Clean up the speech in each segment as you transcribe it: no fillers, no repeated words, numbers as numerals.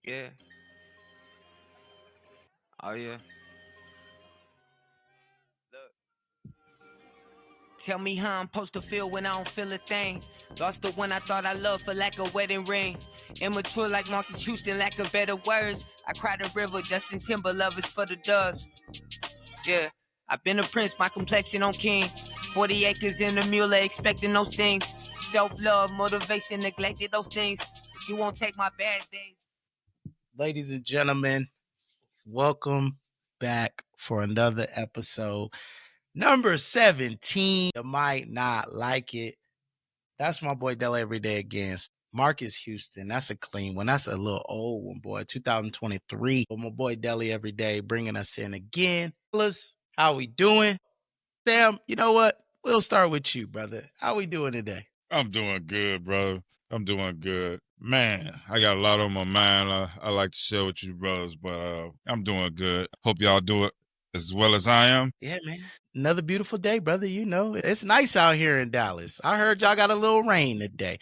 Yeah. Oh yeah. Look. Tell me how I'm supposed to feel when I don't feel a thing. Lost the one I thought I loved for lack of wedding ring. Immature like Marcus Houston, lack of better words. I cried a river, Justin Timberlove is for the doves. Yeah, I've been a prince, my complexion on king. 40 acres in a mule, expecting those things. Self-love, motivation, neglected those things. But you won't take my bad days. Ladies and gentlemen, welcome back for another episode. Number 17. You might not like it. That's my boy Della every day against Marcus Houston. That's a clean one. That's a little old one, boy. 2023. But my boy Deli every day bringing us in again. Fellas, how we doing? Sam, you know what? We'll start with you, brother. How we doing today? I'm doing good, brother. I'm doing good. Man, I got a lot on my mind. I like to share with you brothers, but I'm doing good. Hope y'all do it as well as I am. Yeah, man. Another beautiful day, brother. You know, it's nice out here in Dallas. I heard y'all got a little rain today.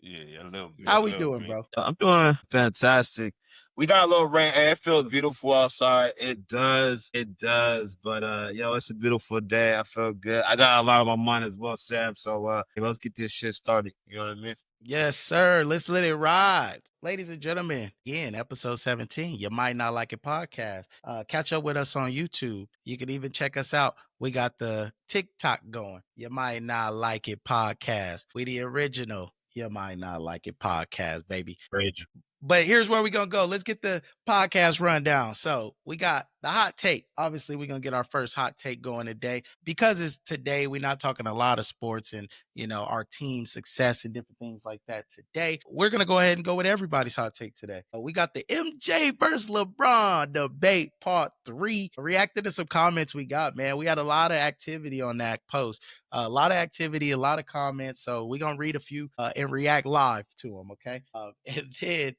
Yeah, a little bit. How we doing, bro? I'm doing fantastic. We got a little rain. It feels beautiful outside. It does. But yo, it's a beautiful day. I feel good. I got a lot on my mind as well, Sam. So let's get this shit started. You know what I mean? Yes, sir. Let's let it ride. Ladies and gentlemen, again, episode 17, You Might Not Like It podcast. Catch up with us on YouTube. You can even check us out. We got the TikTok going. You Might Not Like It podcast. We the original You Might Not Like It podcast, baby. Great. But here's where we're going to go. Let's get the podcast rundown. So we got the hot take. Obviously, we're going to get our first hot take going today. Because it's today, we're not talking a lot of sports and, you know, our team success and different things like that today. We're going to go ahead and go with everybody's hot take today. We got the MJ versus LeBron debate part 3. Reacted to some comments we got, man. We had a lot of activity on that post. A lot of activity, a lot of comments. So we're going to read a few and react live to them, okay? And then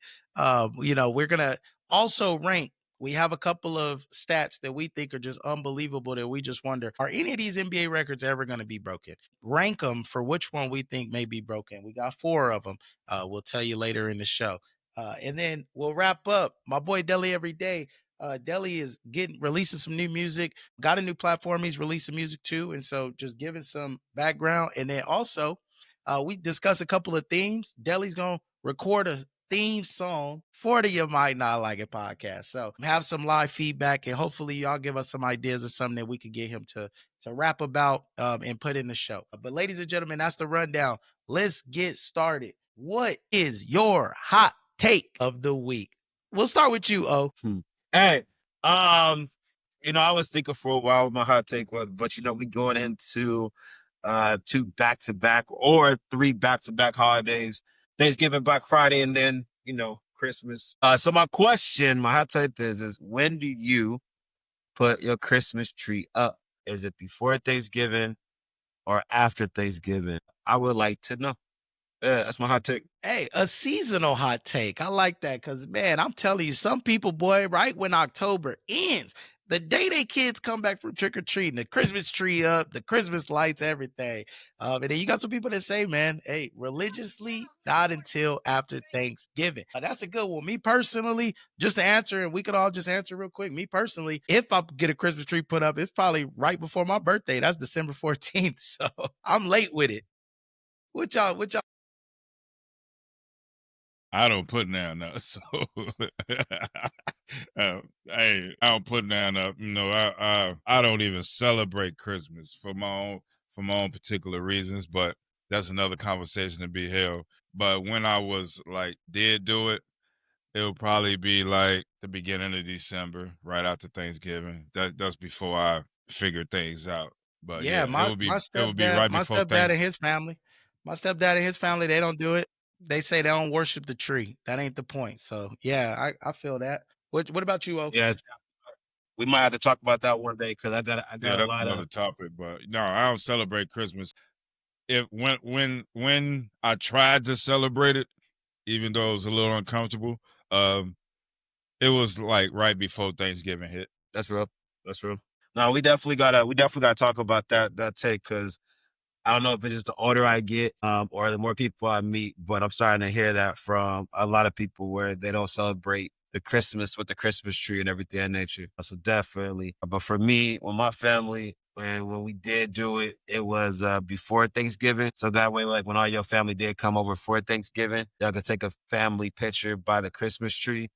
you know, we're going to also rank. We have a couple of stats that we think are just unbelievable that we just wonder, are any of these NBA records ever going to be broken? Rank them for which one we think may be broken. We got 4 of them. We'll tell you later in the show. And then we'll wrap up. My boy Deli every day. Deli is releasing some new music, got a new platform. He's releasing music too. And so just giving some background. And then also we discuss a couple of themes. Deli's going to record a theme song for the You Might Not Like It podcast. So have some live feedback and hopefully y'all give us some ideas of something that we could get him to rap about and put in the show. But ladies and gentlemen, that's the rundown. Let's get started. What is your hot take of the week? We'll start with you, O. Hey, you know, I was thinking for a while what my hot take was, but you know, we going into 2 back-to-back or 3 back-to-back holidays. Thanksgiving, Black Friday, and then, you know, Christmas. So my hot take is when do you put your Christmas tree up? Is it before Thanksgiving or after Thanksgiving? I would like to know. Yeah, that's my hot take. Hey, a seasonal hot take. I like that because, man, I'm telling you, some people, boy, right when October ends, the day they kids come back from trick-or-treating, the Christmas tree up, the Christmas lights, everything. And then you got some people that say, man, hey, religiously, not until after Thanksgiving. That's a good one. Me personally, just to answer, and we could all just answer real quick. Me personally, if I get a Christmas tree put up, it's probably right before my birthday. That's December 14th. So I'm late with it. What y'all? I don't put down up, so hey, I don't put down up. You know, I don't even celebrate Christmas for my own particular reasons, but that's another conversation to be held. But when I was like did do it, it would probably be like the beginning of December, right after Thanksgiving. That's before I figured things out. But Yeah, yeah, my it would be right before stepdad and his family. My stepdad and his family, they don't do it. They say they don't worship the tree. That ain't the point. So yeah, I feel that. What about you, O? Yes, we might have to talk about that one day because I got a that's lot another of. topic. But no, I don't celebrate Christmas. If when I tried to celebrate it, even though it was a little uncomfortable, it was like right before Thanksgiving hit. That's real. No, we definitely gotta talk about that take because I don't know if it's just the older I get, or the more people I meet, but I'm starting to hear that from a lot of people where they don't celebrate the Christmas with the Christmas tree and everything of nature. So definitely. But for me, with my family, when we did do it, it was before Thanksgiving. So that way, like when all your family did come over for Thanksgiving, y'all could take a family picture by the Christmas tree.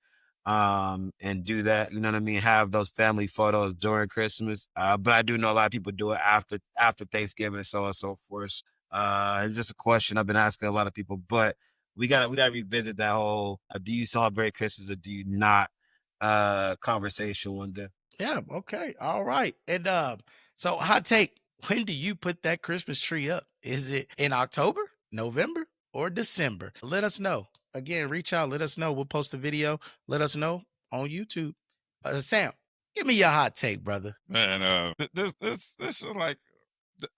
And do that, you know what I mean? Have those family photos during Christmas. But I do know a lot of people do it after Thanksgiving, so on and so forth. It's just a question I've been asking a lot of people, but we gotta revisit that whole do you celebrate Christmas or do you not conversation one day. Yeah. Okay. All right. And so hot take, when do you put that Christmas tree up? Is it in October, November, or December? Let us know. Again, reach out. Let us know. We'll post a video. Let us know on YouTube. Sam, give me your hot take, brother. Man, this is like,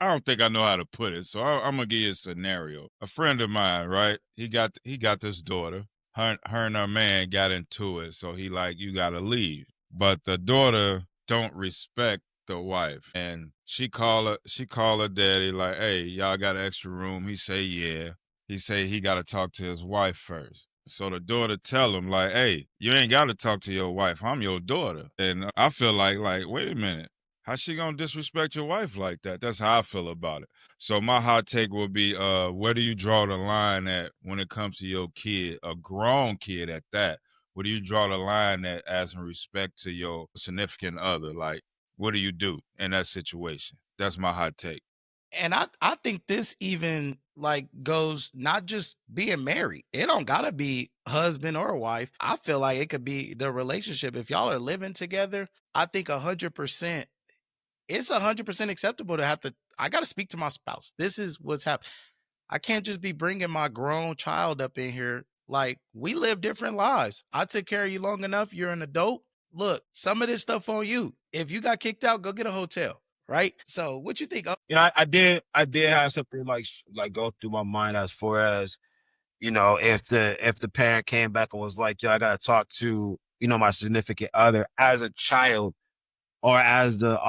I don't think I know how to put it, so I'm gonna give you a scenario. A friend of mine, right? He got this daughter. Her and her man got into it, so he like, you gotta leave. But the daughter don't respect the wife, and she call her daddy like, hey, y'all got an extra room? He say yeah. He say he gotta talk to his wife first. So the daughter tell him like, hey, you ain't gotta talk to your wife. I'm your daughter. And I feel like, wait a minute. How's she gonna disrespect your wife like that? That's how I feel about it. So my hot take will be, where do you draw the line at when it comes to your kid, a grown kid at that? Where do you draw the line at as in respect to your significant other? Like, what do you do in that situation? That's my hot take. And I think this even like goes not just being married. It don't gotta be husband or wife. I feel like it could be the relationship. If y'all are living together, I think 100%, it's 100% acceptable to have to, I got to speak to my spouse. This is what's happening. I can't just be bringing my grown child up in here. Like, we live different lives. I took care of you long enough. You're an adult. Look, some of this stuff on you. If you got kicked out, go get a hotel. Right. So what you think? You know, I did have something like go through my mind as far as, you know, if the parent came back and was like, yo, I gotta talk to, you know, my significant other as a child or as the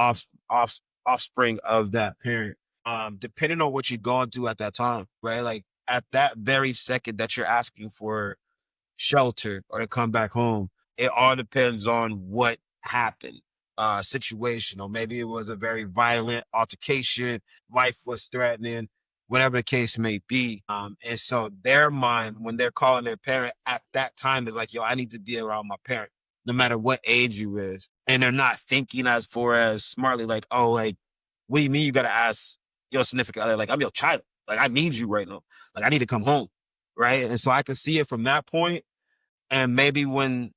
offspring of that parent. Depending on what you're going through at that time, right? Like at that very second that you're asking for shelter or to come back home, it all depends on what happened. Situation, or maybe it was a very violent altercation, life was threatening, whatever the case may be. And so their mind, when they're calling their parent at that time, is like, yo, I need to be around my parent, no matter what age you is. And they're not thinking as far as smartly, like, oh, like, what do you mean you gotta ask your significant other? Like, I'm your child. Like, I need you right now. Like, I need to come home. Right. And so I can see it from that point. And maybe when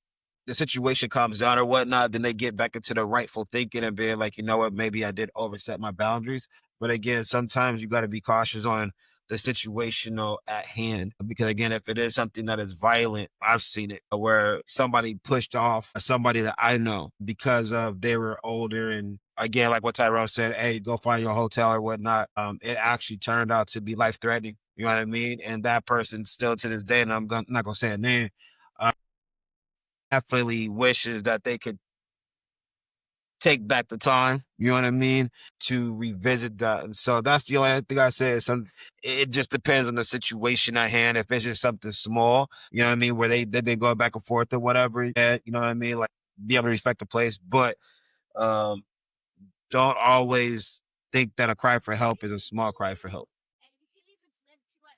the situation calms down or whatnot, then they get back into the rightful thinking and being like, you know what, maybe I did overstep my boundaries. But again, sometimes you got to be cautious on the situational at hand. Because again, if it is something that is violent, I've seen it where somebody pushed off somebody that I know because of they were older. And again, like what Tyrone said, hey, go find your hotel or whatnot. It actually turned out to be life threatening. You know what I mean? And that person still to this day, and I'm not going to say a name, definitely wishes that they could take back the time, you know what I mean, to revisit that. And so that's the only thing I say is it just depends on the situation at hand. If it's just something small, you know what I mean, where they go back and forth or whatever, yeah, you know what I mean, like be able to respect the place, but don't always think that a cry for help is a small cry for help.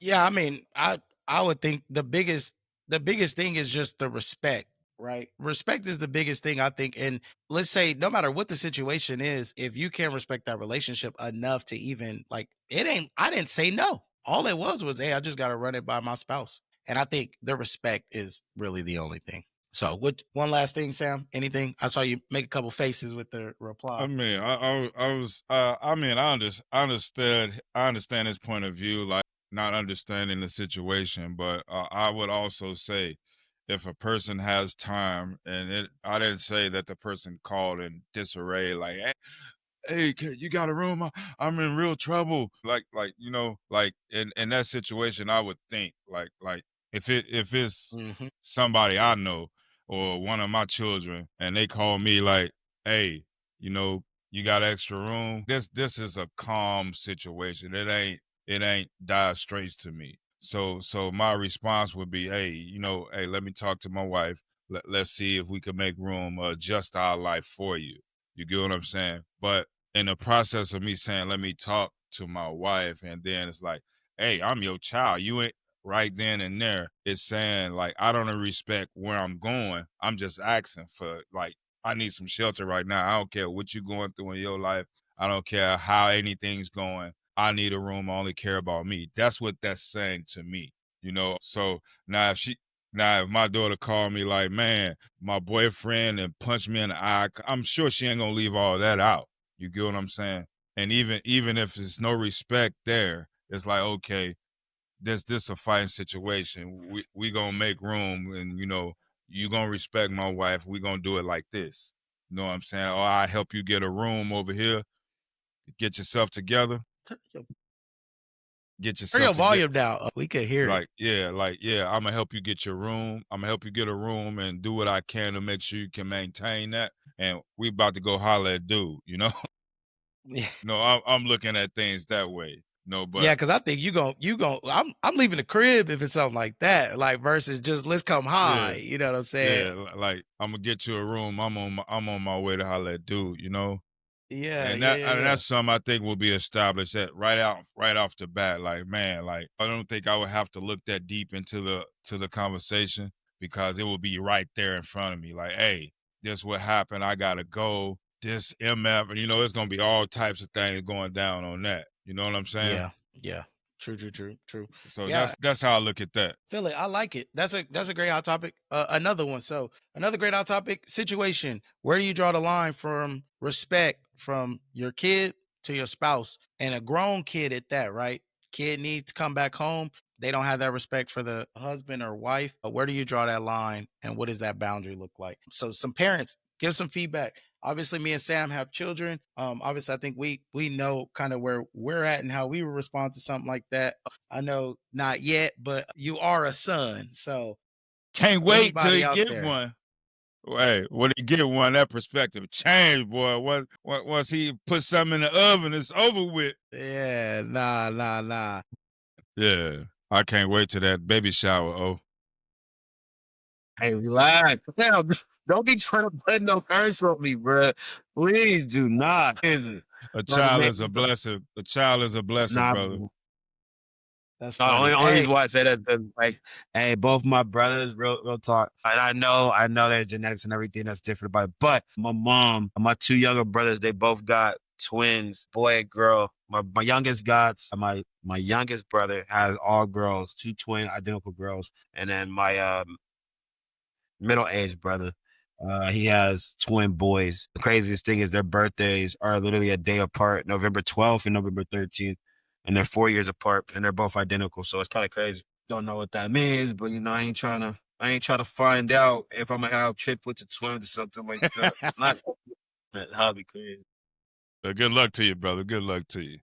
Yeah, I mean, I would think the biggest thing is just the respect, right? Respect is the biggest thing, I think. And let's say no matter what the situation is, if you can't respect that relationship enough to even like I didn't say no. All it was, hey, I just gotta run it by my spouse. And I think the respect is really the only thing. So what one last thing, Sam? Anything? I saw you make a couple faces with the reply. I mean, I understand his point of view, like not understanding the situation, but I would also say if a person has time, and I didn't say that the person called in disarray, like, hey, you got a room? I'm in real trouble. Like, you know, like in that situation, I would think like if it's somebody I know or one of my children, and they call me like, hey, you know, You got extra room. This is a calm situation. It ain't dire straits to me. So my response would be, hey, hey, let me talk to my wife. Let's see if we can make room, adjust our life for you. You get what I'm saying? But in the process of me saying, let me talk to my wife, and then it's like, hey, I'm your child. You ain't right then and there. It's saying like, I don't respect where I'm going. I'm just asking for like, I need some shelter right now. I don't care what you're going through in your life. I don't care how anything's going. I need a room. I only care about me. That's what that's saying to me, So now if my daughter called me like, man, my boyfriend and punched me in the eye, I'm sure she ain't gonna leave all that out. You get what I'm saying? And even if there's no respect there, it's like, okay, this a fighting situation. We gonna make room, and you gonna respect my wife. We gonna do it like this. You know what I'm saying? Or I help you get a room over here. Get yourself together. Get Turn your yourself together. volume down. We could hear it. Yeah. I'm gonna help you get your room. I'm gonna help you get a room and do what I can to make sure you can maintain that. And we about to go holler at dude. Yeah. No, I'm looking at things that way. No, but yeah, because I think you go. I'm leaving the crib if it's something like that, like versus just let's come high. yeah, You know what I'm saying? yeah. Like I'm gonna get you a room. I'm on my way to holler at dude. Yeah, And yeah, yeah. that's something I think will be established right off the bat. Like, man, like I don't think I would have to look that deep into the conversation because it will be right there in front of me. Like, hey, this what happened. I gotta go. This MF, and it's gonna be all types of things going down on that. You know what I'm saying? Yeah. True. So Yeah, that's how I look at that. Philly, I like it. That's a great hot topic. Another one. So another great hot topic situation. Where do you draw the line from respect from your kid to your spouse and a grown kid at that, right? Kid needs to come back home. They don't have that respect for the husband or wife. Where do you draw that line and what does that boundary look like? So some parents give some feedback. Obviously, me and Sam have children. Obviously, I think we know kind of where we're at and how we would respond to something like that. I know not yet, but you are a son, so Can't wait till anybody you out get there. one. Hey, when he get one, that perspective change, boy. Once he put something in the oven, it's over with. Yeah, nah. Yeah, I can't wait till that baby shower. Oh, Hey, relax. Damn, don't be trying to put no curse on me, bro. Please do not. a child is a blessing. A child is a blessing, Nah, brother. That's the funny. only Hey, reason why I say that is like, hey, both my brothers, real talk. And I know there's genetics and everything that's different about it. But my mom and my two younger brothers, they both got twins, boy and girl. My youngest got my youngest brother has all girls, two twin identical girls, and then my middle-aged brother. He has twin boys. The craziest thing is their birthdays are literally a day apart, November 12th and November 13th, and they're 4 years apart, and they're both identical. So it's kind of crazy. Don't know what that means, but I ain't trying to find out if I'm gonna have triplets or twins or something like that. Not that'll be crazy. Good luck to you, brother. Good luck to you.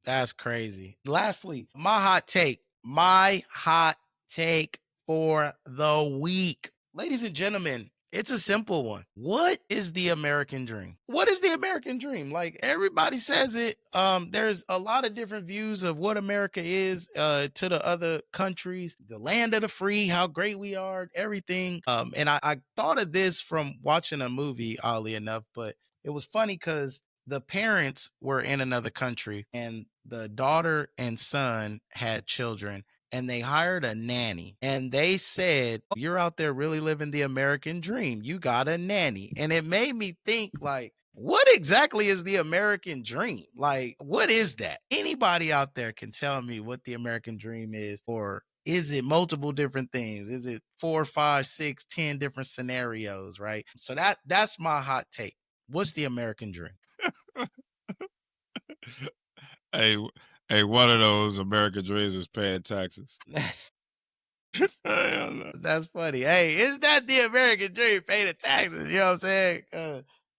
that's crazy. Lastly, my hot take. My hot take for the week. Ladies and gentlemen, it's a simple one. What is the American dream? What is the American dream? Like everybody says it. There's a lot of different views of what America is to the other countries, the land of the free, how great we are, everything. And I thought of this from watching a movie, oddly enough, but it was funny because the parents were in another country and the daughter and son had children and they hired a nanny and they said, you're out there really living the American dream. You got a nanny. And it made me think like, what exactly is the American dream? Like, what is that? Anybody out there can tell me what the American dream is, or is it multiple different things? Is it 4, 5, 6, 10 different scenarios, right? So that's my hot take. What's the American dream? Hey, one of those American dreams is paying taxes. That's funny. Hey, is that the American dream? Pay the taxes. You know what I'm saying?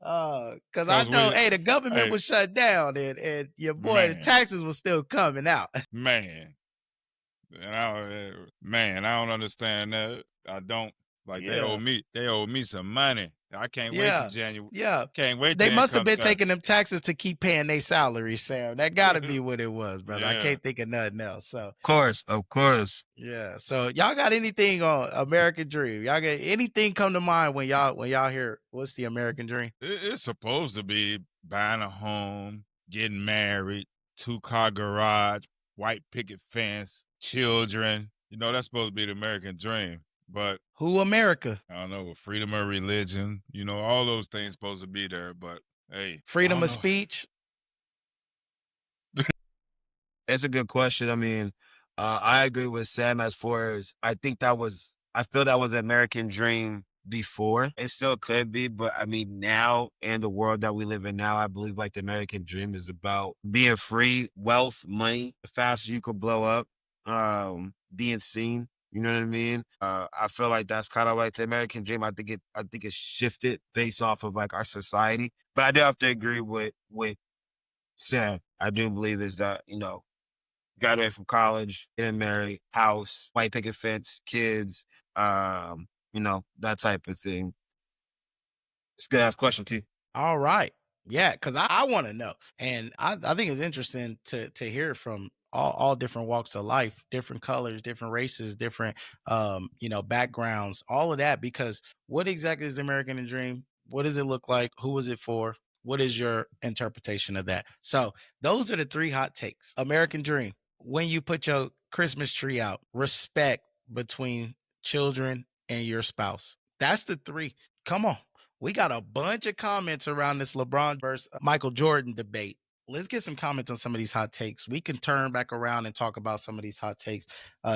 Because I know, the government was shut down and your boy, the taxes was still coming out. Man, and I don't understand that. I don't like. Yeah. They owe me some money. I can't wait to Yeah. January. Yeah. Can't wait They till must have income been tax. taking them taxes to keep paying their salary, Sam. That got to be what it was, brother. I Yeah. can't think of nothing else. So, Of course. yeah. So, y'all got anything on American Dream? Y'all got anything come to mind when y'all hear what's the American Dream? It's supposed to be buying a home, getting married, 2-car garage, white picket fence, children. You know, that's supposed to be the American dream. But Who America? I don't know, freedom of religion, you know, all those things supposed to be there. But hey, I Freedom don't of know. speech? It's a good question. I mean, I agree with Sam as far as I feel that was an American dream before. It still could be, but I mean, now in the world that we live in now, I believe like the American dream is about being free, wealth, money, the faster you could blow up, being seen. You know what I mean? I feel like that's kind of like the American dream. I think it's shifted based off of like our society. But I do have to agree with Sam. I do believe is that, graduate from college, getting married, house, white picket fence, kids, that type of thing. It's a good ass question, T. All right. Yeah, because I want to know. And I think it's interesting to hear from all different walks of life, different colors, different races, different backgrounds, all of that. Because what exactly is the American Dream? What does it look like? Who was it for? What is your interpretation of that? So those are the 3 hot takes. American Dream. When you put your Christmas tree out, respect between children and your spouse. That's the 3. Come on. We got a bunch of comments around this LeBron versus Michael Jordan debate. Let's get some comments on some of these hot takes. We can turn back around and talk about some of these hot takes,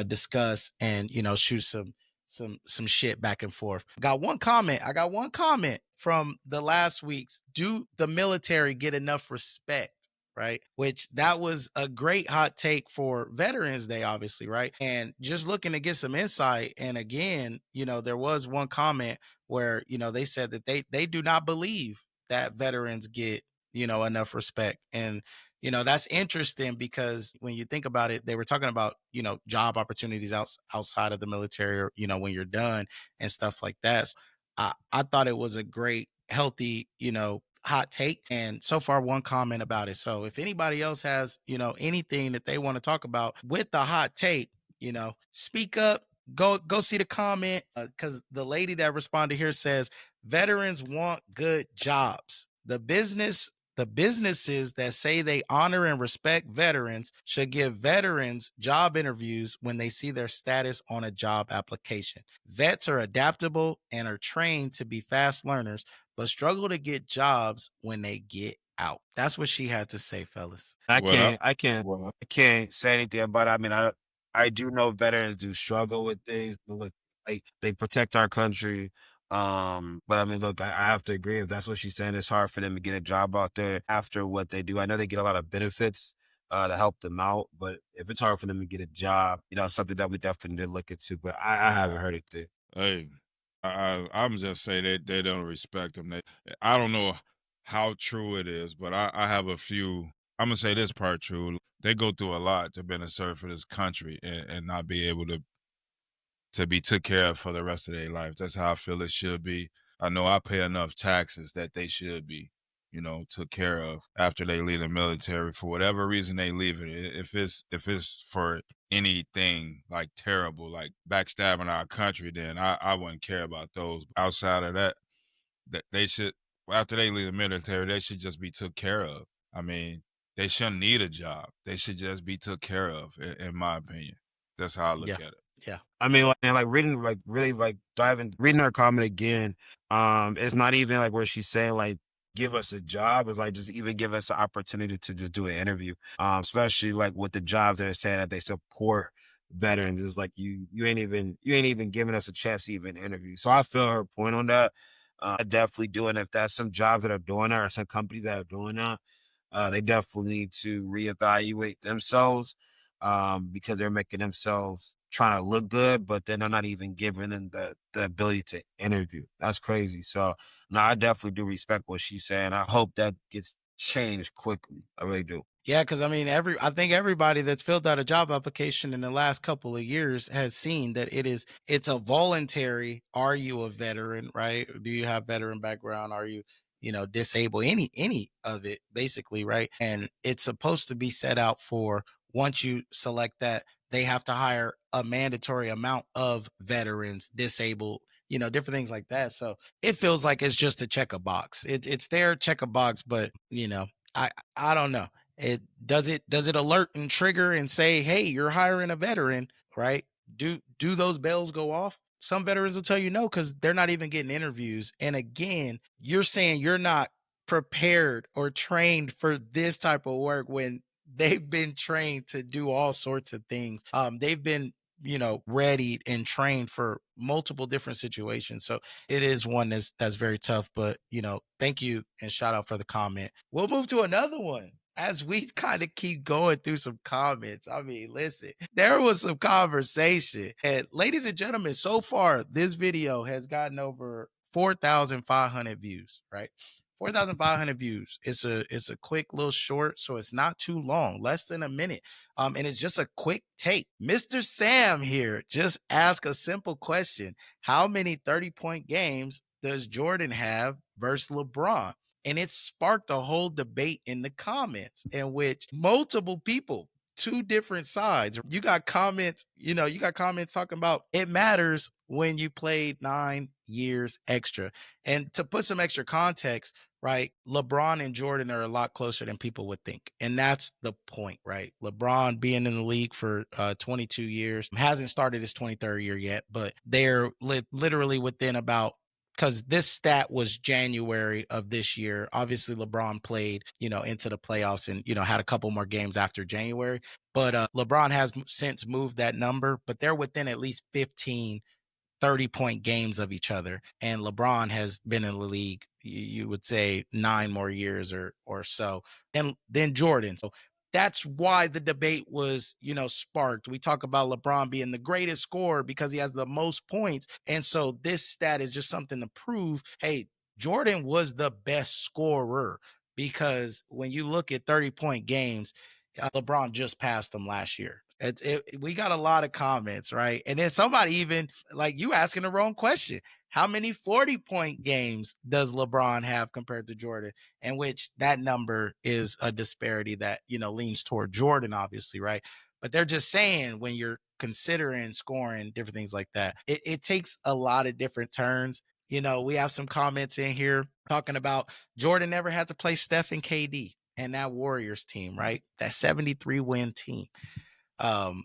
discuss and shoot some shit back and forth. I got one comment from the last week's. Do the military get enough respect? Right, which that was a great hot take for Veterans Day, obviously, right? And just looking to get some insight. And again, there was one comment where they said that they do not believe that veterans get enough respect. And that's interesting because when you think about it, they were talking about job opportunities outside of the military, or when you're done and stuff like that. So I thought it was a great, healthy hot take, and so far one comment about it. So if anybody else has anything that they want to talk about with the hot take, speak up. Go see the comment, because the lady that responded here says veterans want good jobs. The businesses that say they honor and respect veterans should give veterans job interviews when they see their status on a job application. Vets are adaptable and are trained to be fast learners, but struggle to get jobs when they get out. That's what she had to say, fellas. I Well, can't say anything about it. I mean, I do know veterans do struggle with things, but look, like they protect our country. But I mean, look, I have to agree. If that's what she's saying, it's hard for them to get a job out there after what they do. I know they get a lot of benefits to help them out, but if it's hard for them to get a job, something that we definitely did look into. But I haven't heard it there. hey, I'm just say they don't respect them. I don't know how true it is, but I have a few. I'm gonna say this part true. They go through a lot to be in serve for this country and not be able to be took care of for the rest of their life. That's how I feel it should be. I know I pay enough taxes that they should be, took care of after they leave the military for whatever reason they leave it. If it's for anything like terrible, like backstabbing our country, then I wouldn't care about those. Outside of that, they should, after they leave the military, they should just be took care of. I mean, they shouldn't need a job. They should just be took care of, in my opinion. That's how I look at it. Yeah. I mean, like reading, like really, like reading her comment again. It's not even like where she's saying like give us a job. It's like just even give us the opportunity to just do an interview. Especially like with the jobs that are saying that they support veterans. It's like you ain't even giving us a chance to even interview. So I feel her point on that. I definitely do. And if that's some jobs that are doing that or some companies that are doing that, they definitely need to reevaluate themselves because they're making themselves trying to look good, but then they're not even giving them the ability to interview. That's crazy. So, no, I definitely do respect what she's saying. I hope that gets changed quickly. I really do. Yeah, because I mean, I think everybody that's filled out a job application in the last couple of years has seen that it's a voluntary. Are you a veteran? Right? Do you have veteran background? Are you, disabled? Any of it, basically, right? And it's supposed to be set out for once you select that, they have to hire a mandatory amount of veterans, disabled, different things like that. So it feels like it's just to check a box. It's there, check a box, but I don't know. It alert and trigger and say, hey, you're hiring a veteran, right? Do those bells go off? Some veterans will tell you no, because they're not even getting interviews. And again, you're saying you're not prepared or trained for this type of work when they've been trained to do all sorts of things. They've been readied and trained for multiple different situations. So it is one that's very tough. But thank you and shout out for the comment. We'll move to another one as we kind of keep going through some comments. I mean, listen, there was some conversation. And ladies and gentlemen, so far, this video has gotten over 4,500 views, right? 4,500 views. It's a quick little short, so it's not too long, less than a minute. And it's just a quick take. Mr. Sam here just asked a simple question. How many 30-point games does Jordan have versus LeBron? And it sparked a whole debate in the comments in which multiple people, two different sides. You got comments talking about it matters when you played 9 years extra. And to put some extra context, right? LeBron and Jordan are a lot closer than people would think. And that's the point, right? LeBron being in the league for 22 years, hasn't started his 23rd year yet, but they're literally within about, because this stat was January of this year. Obviously, LeBron played, into the playoffs and, had a couple more games after January. But LeBron has since moved that number, but they're within at least 15 30-point games of each other. And LeBron has been in the league, you would say 9 more years or so than Jordan. So that's why the debate was, sparked. We talk about LeBron being the greatest scorer because he has the most points. And so this stat is just something to prove, hey, Jordan was the best scorer, because when you look at 30-point games, LeBron just passed him last year. We got a lot of comments, right? And then somebody even like you asking the wrong question. How many 40-point games does LeBron have compared to Jordan? And which that number is a disparity that, leans toward Jordan, obviously, right? But they're just saying when you're considering scoring, different things like that, it takes a lot of different turns. We have some comments in here talking about Jordan never had to play Steph and KD and that Warriors team, right? That 73-win team. Braun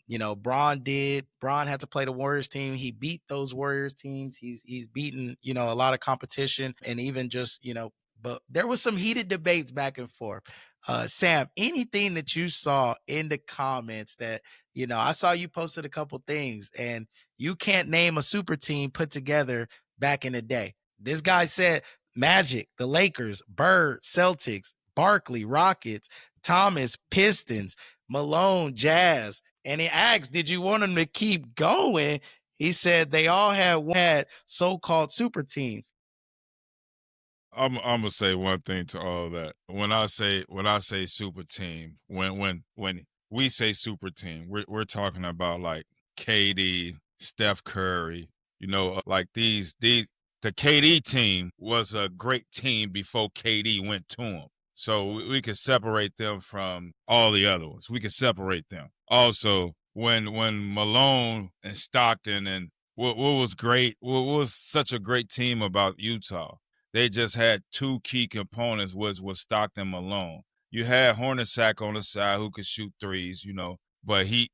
had to play the Warriors team. He beat those Warriors teams. He's beaten, a lot of competition, and even just, but there was some heated debates back and forth. Sam, anything that you saw in the comments that, I saw you posted a couple things and you can't name a super team put together back in the day. This guy said Magic, the Lakers, Bird, Celtics, Barkley, Rockets, Thomas, Pistons, Malone, Jazz. And he asked, did you want him to keep going? He said they all had so-called super teams. I'm gonna say one thing to all of that. When I say super team, when we say super team, we're talking about like KD, Steph Curry, like these the KD team was a great team before KD went to them. So we could separate them from all the other ones. We could separate them. Also, when Malone and Stockton and what was great, what was such a great team about Utah, they just had two key components, was Stockton and Malone. You had Hornacek on the side who could shoot threes, but he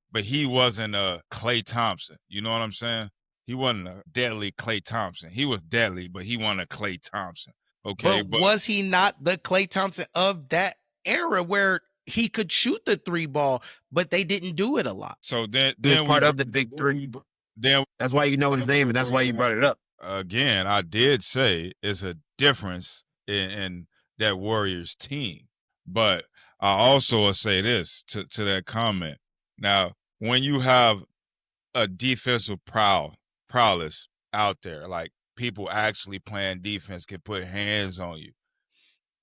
wasn't a Klay Thompson. You know what I'm saying? He wasn't a deadly Klay Thompson. He was deadly, but he wasn't a Klay Thompson. Okay, but was he not the Klay Thompson of that era where he could shoot the 3 ball, but they didn't do it a lot? So then part of the big 3. Then that's why you know his name, and that's why you brought it up. Again, I did say it's a difference in that Warriors team, but I also will say this to that comment. Now, when you have a defensive prowess out there, like people actually playing defense can put hands on you,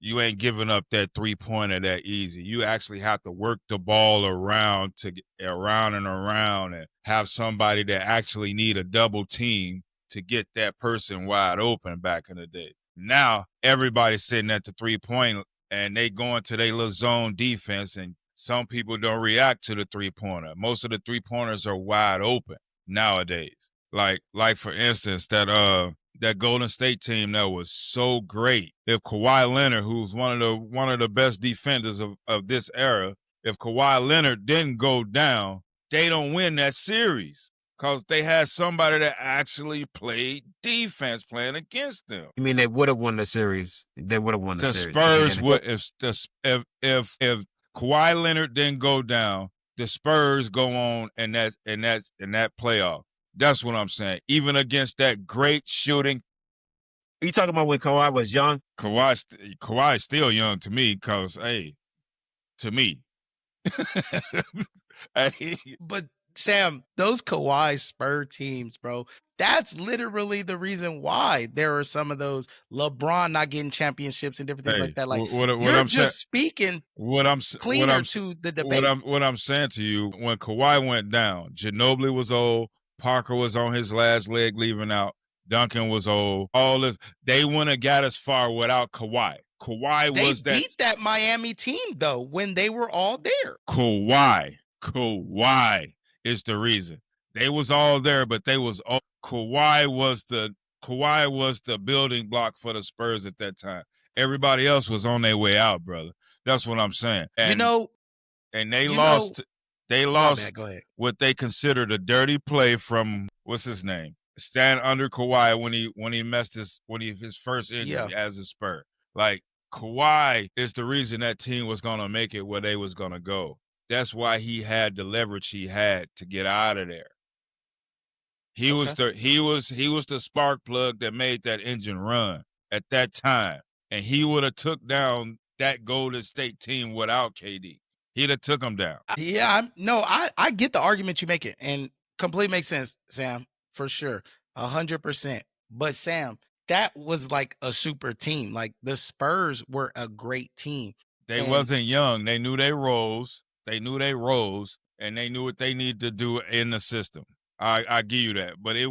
you ain't giving up that 3-pointer that easy. You actually have to work the ball around and have somebody that actually need a double team to get that person wide open back in the day. Now everybody's sitting at the 3-point and they go into their little zone defense, and some people don't react to the 3-pointer. Most of the 3-pointers are wide open nowadays. Like for instance, that Golden State team that was so great. If Kawhi Leonard, who's one of the best defenders of this era, if Kawhi Leonard didn't go down, they don't win that series because they had somebody that actually played defense playing against them. You mean they would have won the series? They would have won the series. Spurs would if Kawhi Leonard didn't go down, the Spurs go on in that playoff. That's what I'm saying. Even against that great shooting. Are you talking about when Kawhi was young? Kawhi's still young to me because, hey, to me. Hey. But, Sam, those Kawhi Spur teams, bro, that's literally the reason why there are some of those LeBron not getting championships and different things like that. Like, you're just speaking cleaner to the debate. What I'm saying to you, when Kawhi went down, Ginobili was old, Parker was on his last leg leaving out, Duncan was old. All this, they wouldn't have got as far without Kawhi. They beat that Miami team though when they were all there. Kawhi is the reason. They was all there, but they was all, Kawhi was the building block for the Spurs at that time. Everybody else was on their way out, brother. That's what I'm saying. And, and they lost. They lost what they considered a dirty play from what's his name? Stand under Kawhi when he messed his first injury as a Spur. Like, Kawhi is the reason that team was gonna make it where they was gonna go. That's why he had the leverage he had to get out of there. He was the spark plug that made that engine run at that time, and he would have took down that Golden State team without KD. He'd have took them down. Yeah, I get the argument you make it, and completely makes sense, Sam, for sure, 100%. But Sam, that was like a super team. Like, the Spurs were a great team. They wasn't young. They knew their roles. And they knew what they needed to do in the system. I give you that, but it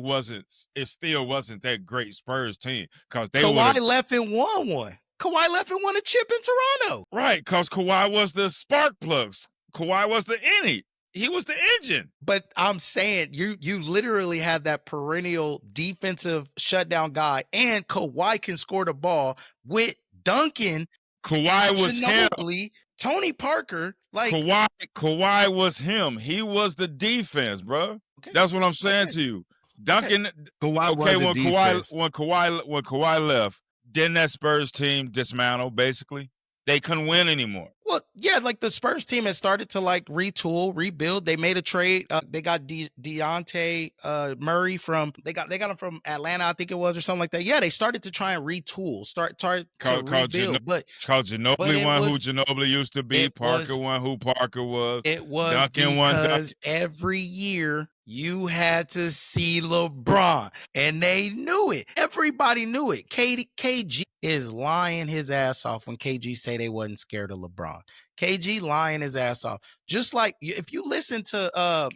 still wasn't that great Spurs team because Kawhi left and won one. Kawhi left and won a chip in Toronto. Right, because Kawhi was the spark plugs. Kawhi was the innie. He was the engine. But I'm saying you literally had that perennial defensive shutdown guy, and Kawhi can score the ball with Duncan. Kawhi was Ginobili, him. Tony Parker. Like, Kawhi was him. He was the defense, bro. Okay. That's what I'm saying to you. Duncan. Kawhi was the defense. When Kawhi left, didn't that Spurs team dismantle, basically? They couldn't win anymore. Well, yeah, like the Spurs team has started to like retool, rebuild. They made a trade. They got Dejounte Murray they got him from Atlanta, I think it was, or something like that. Yeah, they started to try and retool, start to rebuild. But Ginobili won who Ginobili used to be. Parker won who Parker was. It was Duncan because every year you had to see LeBron, and they knew it. Everybody knew it. KG is lying his ass off when KG say they wasn't scared of LeBron. KG lying his ass off. Just like if you listen to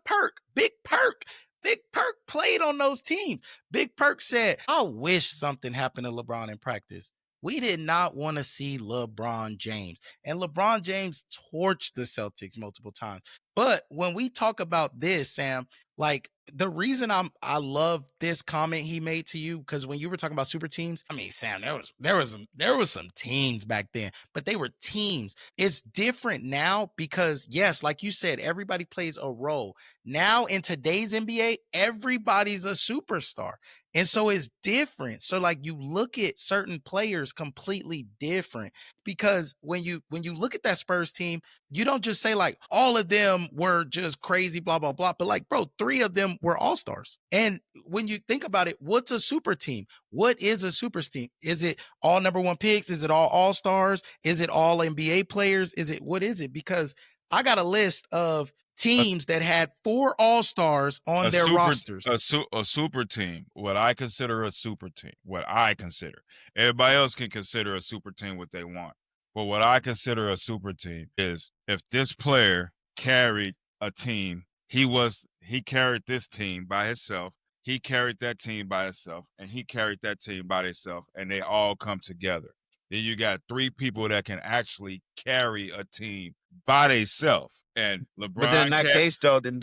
Perk, Big Perk played on those teams. Big Perk said, I wish something happened to LeBron in practice. We did not want to see LeBron James. And LeBron James torched the Celtics multiple times. But when we talk about this, Sam, like the reason I love this comment he made to you, because when you were talking about super teams, I mean, Sam, there was some teams back then, but they were teams. It's different now because, yes, like you said, everybody plays a role. Now in today's NBA, everybody's a superstar. And so it's different. So like you look at certain players completely different, because when you look at that Spurs team, you don't just say like all of them were just crazy, blah, blah, blah. But like, bro, 3 of them were all-stars. And when you think about it, what's a super team? What is a super team? Is it all number 1 picks? Is it all-stars? Is it all NBA players? What is it? Because I got a list of teams that had 4 All-Stars on their rosters. A super team. What I consider a super team. What I consider. Everybody else can consider a super team what they want. But what I consider a super team is if this player carried a team, he carried this team by himself, he carried that team by himself, and he carried that team by themselves, and they all come together. Then you got 3 people that can actually carry a team by themselves. And LeBron. But then in that case, though, then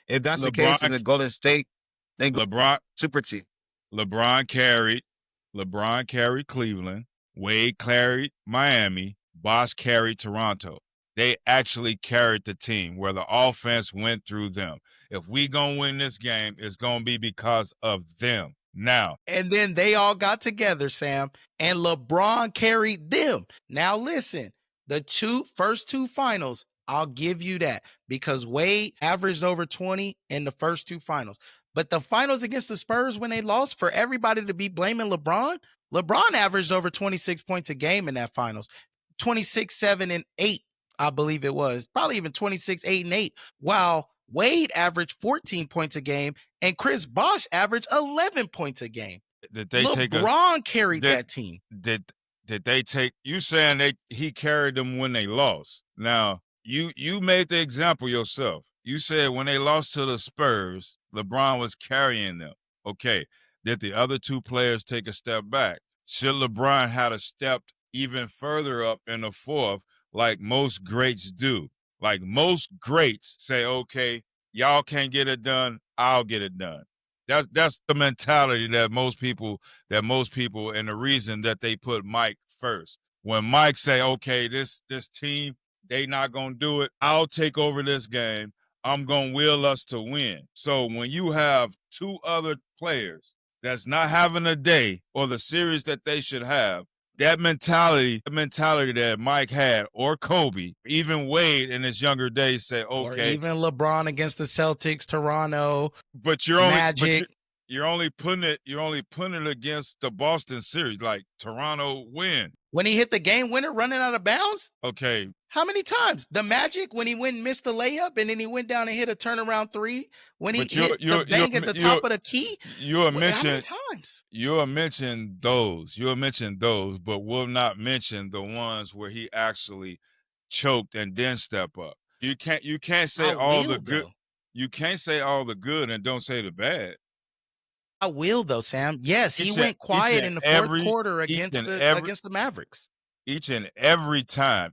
if that's the case in the Golden State, then LeBron super team. LeBron carried Cleveland. Wade carried Miami. Bosh carried Toronto. They actually carried the team where the offense went through them. If we gonna win this game, it's gonna be because of them. Now. And then they all got together, Sam, and LeBron carried them. Now listen, the first two finals, I'll give you that because Wade averaged over 20 in the first 2 finals. But the finals against the Spurs when they lost, for everybody to be blaming LeBron averaged over 26 points a game in that finals. 26, 7, and 8, I believe it was. Probably even 26, 8, and 8. While Wade averaged 14 points a game, and Chris Bosh averaged 11 points a game. LeBron carried that team. Did they take you saying he carried them when they lost? Now you made the example yourself. You said when they lost to the Spurs, LeBron was carrying them. Okay, did the other 2 players take a step back? Should LeBron have stepped even further up in the 4th, like most greats do? Like most greats say, okay, y'all can't get it done, I'll get it done. That's the mentality that most people, and the reason that they put Mike first. When Mike say, okay, this team, they not gonna do it, I'll take over this game. I'm gonna will us to win. So when you have 2 other players that's not having a day or the series that they should have, that mentality that Mike had, or Kobe, even Wade in his younger days said, okay. Or even LeBron against the Celtics, Toronto, but you're only putting it against the Boston series, like Toronto win. When he hit the game winner running out of bounds? Okay. How many times? The Magic, when he went and missed the layup, and then he went down and hit a turnaround 3. When he hit the bang at the top of the key? How many times? You'll mention those, but will not mention the ones where he actually choked and then step up. You can't say all the good. You can't say all the good and don't say the bad. I will though, Sam. Yes, he went quiet in the 4th quarter against the Mavericks. Each and every time,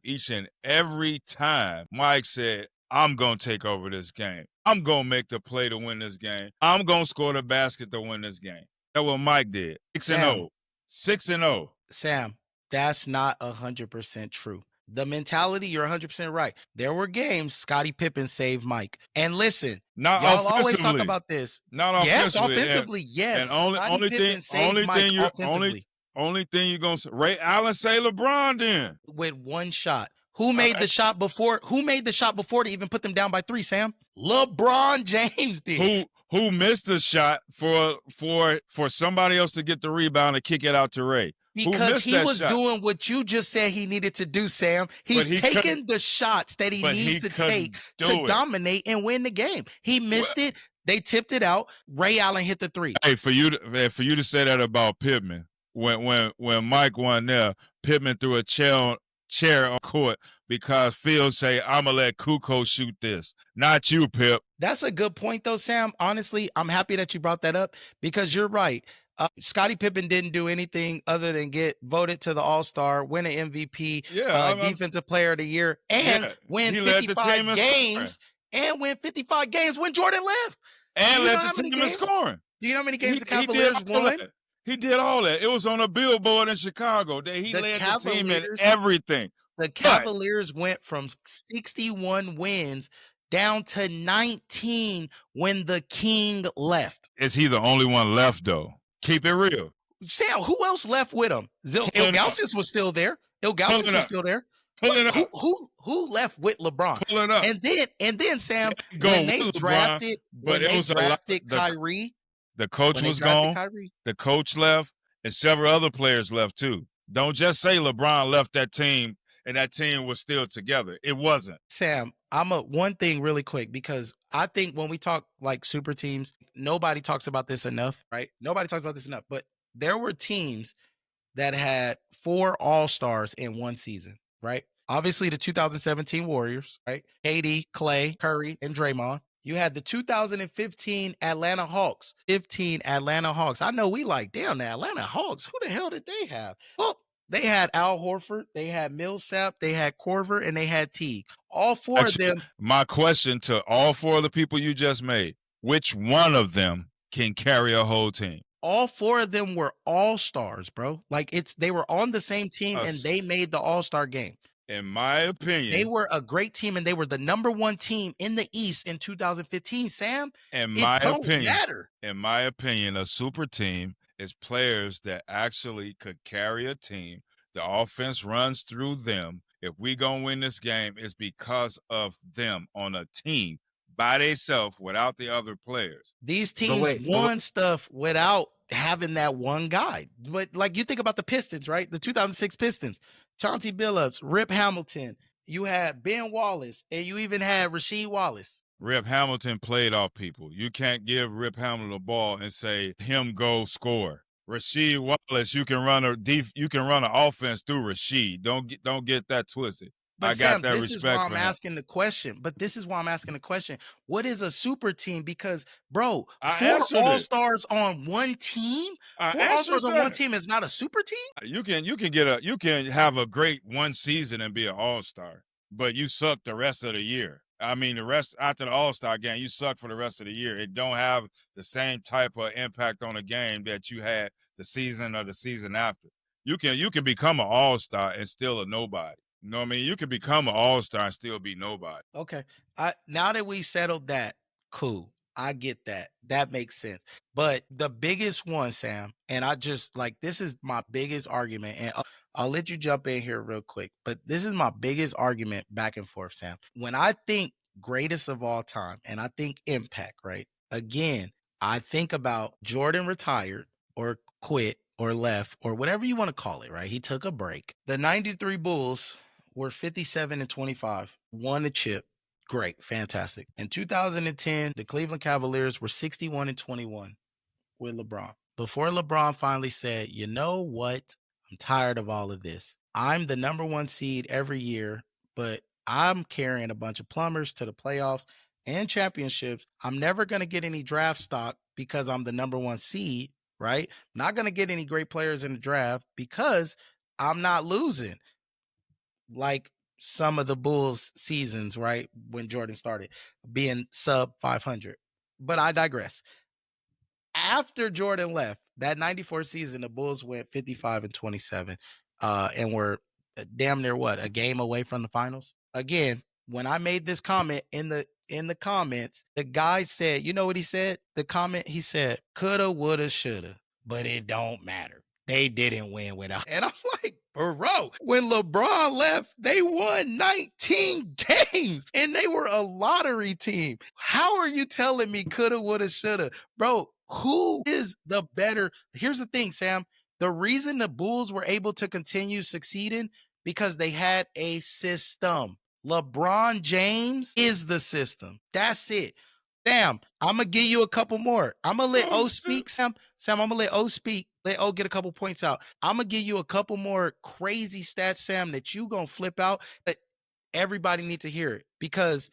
Mike said, I'm going to take over this game. I'm going to make the play to win this game. I'm going to score the basket to win this game. That's what Mike did. 6-0. 6-0. Sam, that's not 100% true. The mentality, you're 100% right. There were games Scottie Pippen saved Mike. And listen, not y'all always talk about this. Not offensively. Yes, offensively, yes. And only thing you're going to say, Ray Allen say LeBron then. With 1 shot. Who made the shot before to even put them down by 3, Sam? LeBron James did. Who missed the shot for somebody else to get the rebound and kick it out to Ray? Because he was doing what you just said he needed to do, Sam. He's taking the shots that he needs to take to dominate and win the game. He missed it. They tipped it out. Ray Allen hit the 3. Hey, for you to say that about Pittman, when Mike won there, Pittman threw a chair on court because Phil say, I'm going to let Kukoc shoot this. Not you, Pip. That's a good point, though, Sam. Honestly, I'm happy that you brought that up because you're right. Scottie Pippen didn't do anything other than get voted to the All-Star, win an MVP, Defensive Player of the Year, and win 55 games. And win 55 games when Jordan left. And led the team in scoring. Do you know how many games the Cavaliers won? He did all that. It was on a billboard in Chicago that he led the team in everything. The Cavaliers went from 61 wins down to 19 when the King left. Is he the only one left, though? Keep it real. Sam, who else left with him? Ilgauskas was still there. Ilgauskas was still there. Who left with LeBron? And then Sam, when they drafted Kyrie, the coach was gone. The coach left, and several other players left too. Don't just say LeBron left that team and that team was still together. It wasn't. Sam, one thing really quick, because I think when we talk like super teams, nobody talks about this enough, right? Nobody talks about this enough, but there were teams that had 4 all-stars in one season, right? Obviously, the 2017 Warriors, right? KD, Clay, Curry, and Draymond. You had the 2015 Atlanta Hawks. 15 Atlanta Hawks. I know we like, damn, the Atlanta Hawks. Who the hell did they have? Well, they had Al Horford, they had Millsap, they had Korver, and they had Teague. All 4 of them. My question to all 4 of the people you just made, which one of them can carry a whole team? All 4 of them were all-stars, bro. Like, they were on the same team and they made the all-star game. In my opinion, they were a great team, and they were the number 1 team in the East in 2015, Sam. In my opinion, a super team is players that actually could carry a team. The offense runs through them. If we gonna win this game, it's because of them on a team by themselves without the other players. These teams won stuff without having that one guy. But like, you think about the Pistons, right? The 2006 Pistons, Chauncey Billups, Rip Hamilton. You had Ben Wallace, and you even had Rasheed Wallace. Rip Hamilton played off people. You can't give Rip Hamilton a ball and say him go score. Rasheed Wallace, you can run an offense through Rasheed. Don't get that twisted. But I Sam, got that this respect is why I'm for him. asking the question. But this is why I'm asking the question. What is a super team? Because, bro, I 4 answered it. all-stars on one team? 4 all-stars on one team is not a super team? You can have a great one season and be an all-star, but you suck the rest of the year. I mean, the rest after the all-star game, you suck for the rest of the year. It don't have the same type of impact on the game that you had the season or the season after. You can become an all-star and still a nobody. You know what I mean? You can become an all-star and still be nobody. Okay. Now that we settled that, cool. I get that. That makes sense. But the biggest one, Sam, and I just like, this is my biggest argument, and I'll let you jump in here real quick, but this is my biggest argument back and forth, Sam. When I think greatest of all time and I think impact, right? Again, I think about Jordan retired or quit or left or whatever you want to call it, right? He took a break. The 93 Bulls were 57-25, won the chip. Great, fantastic. In 2010, the Cleveland Cavaliers were 61-21 with LeBron. Before LeBron finally said, you know what? I'm tired of all of this. I'm the number 1 seed every year, but I'm carrying a bunch of plumbers to the playoffs and championships. I'm never going to get any draft stock because I'm the number 1 seed, right? Not going to get any great players in the draft because I'm not losing. Like some of the Bulls seasons, right? When Jordan started being sub 500. But I digress. After Jordan left, that 94 season, the Bulls went 55-27 and were damn near a game away from the finals. Again, when I made this comment in the comments, the guy said, you know what he said? The comment, he said, coulda, woulda, shoulda, but it don't matter. They didn't win without. And I'm like, bro, when LeBron left, they won 19 games and they were a lottery team. How are you telling me coulda, woulda, shoulda? Bro, who is the better? Here's the thing, Sam. The reason the Bulls were able to continue succeeding because they had a system. LeBron James is the system. That's it. Sam, I'm going to give you a couple more. I'm going to let O speak, Sam. Sam, I'm going to let O speak. Let O get a couple points out. I'm going to give you a couple more crazy stats, Sam, that you going to flip out. But everybody needs to hear it. Because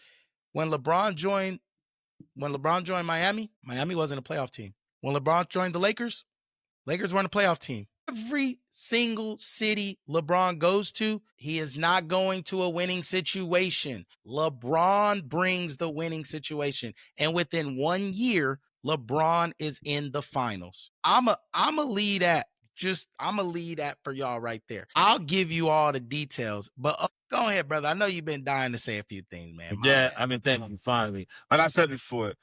when LeBron joined Miami, Miami wasn't a playoff team. When LeBron joined the Lakers weren't a playoff team. Every single city LeBron goes to, he is not going to a winning situation. LeBron brings the winning situation. And within 1 year, LeBron is in the finals. I'm a lead at for y'all right there. I'll give you all the details, but go ahead, brother. I know you've been dying to say a few things, man. I've been thinking you finally. Like I said before,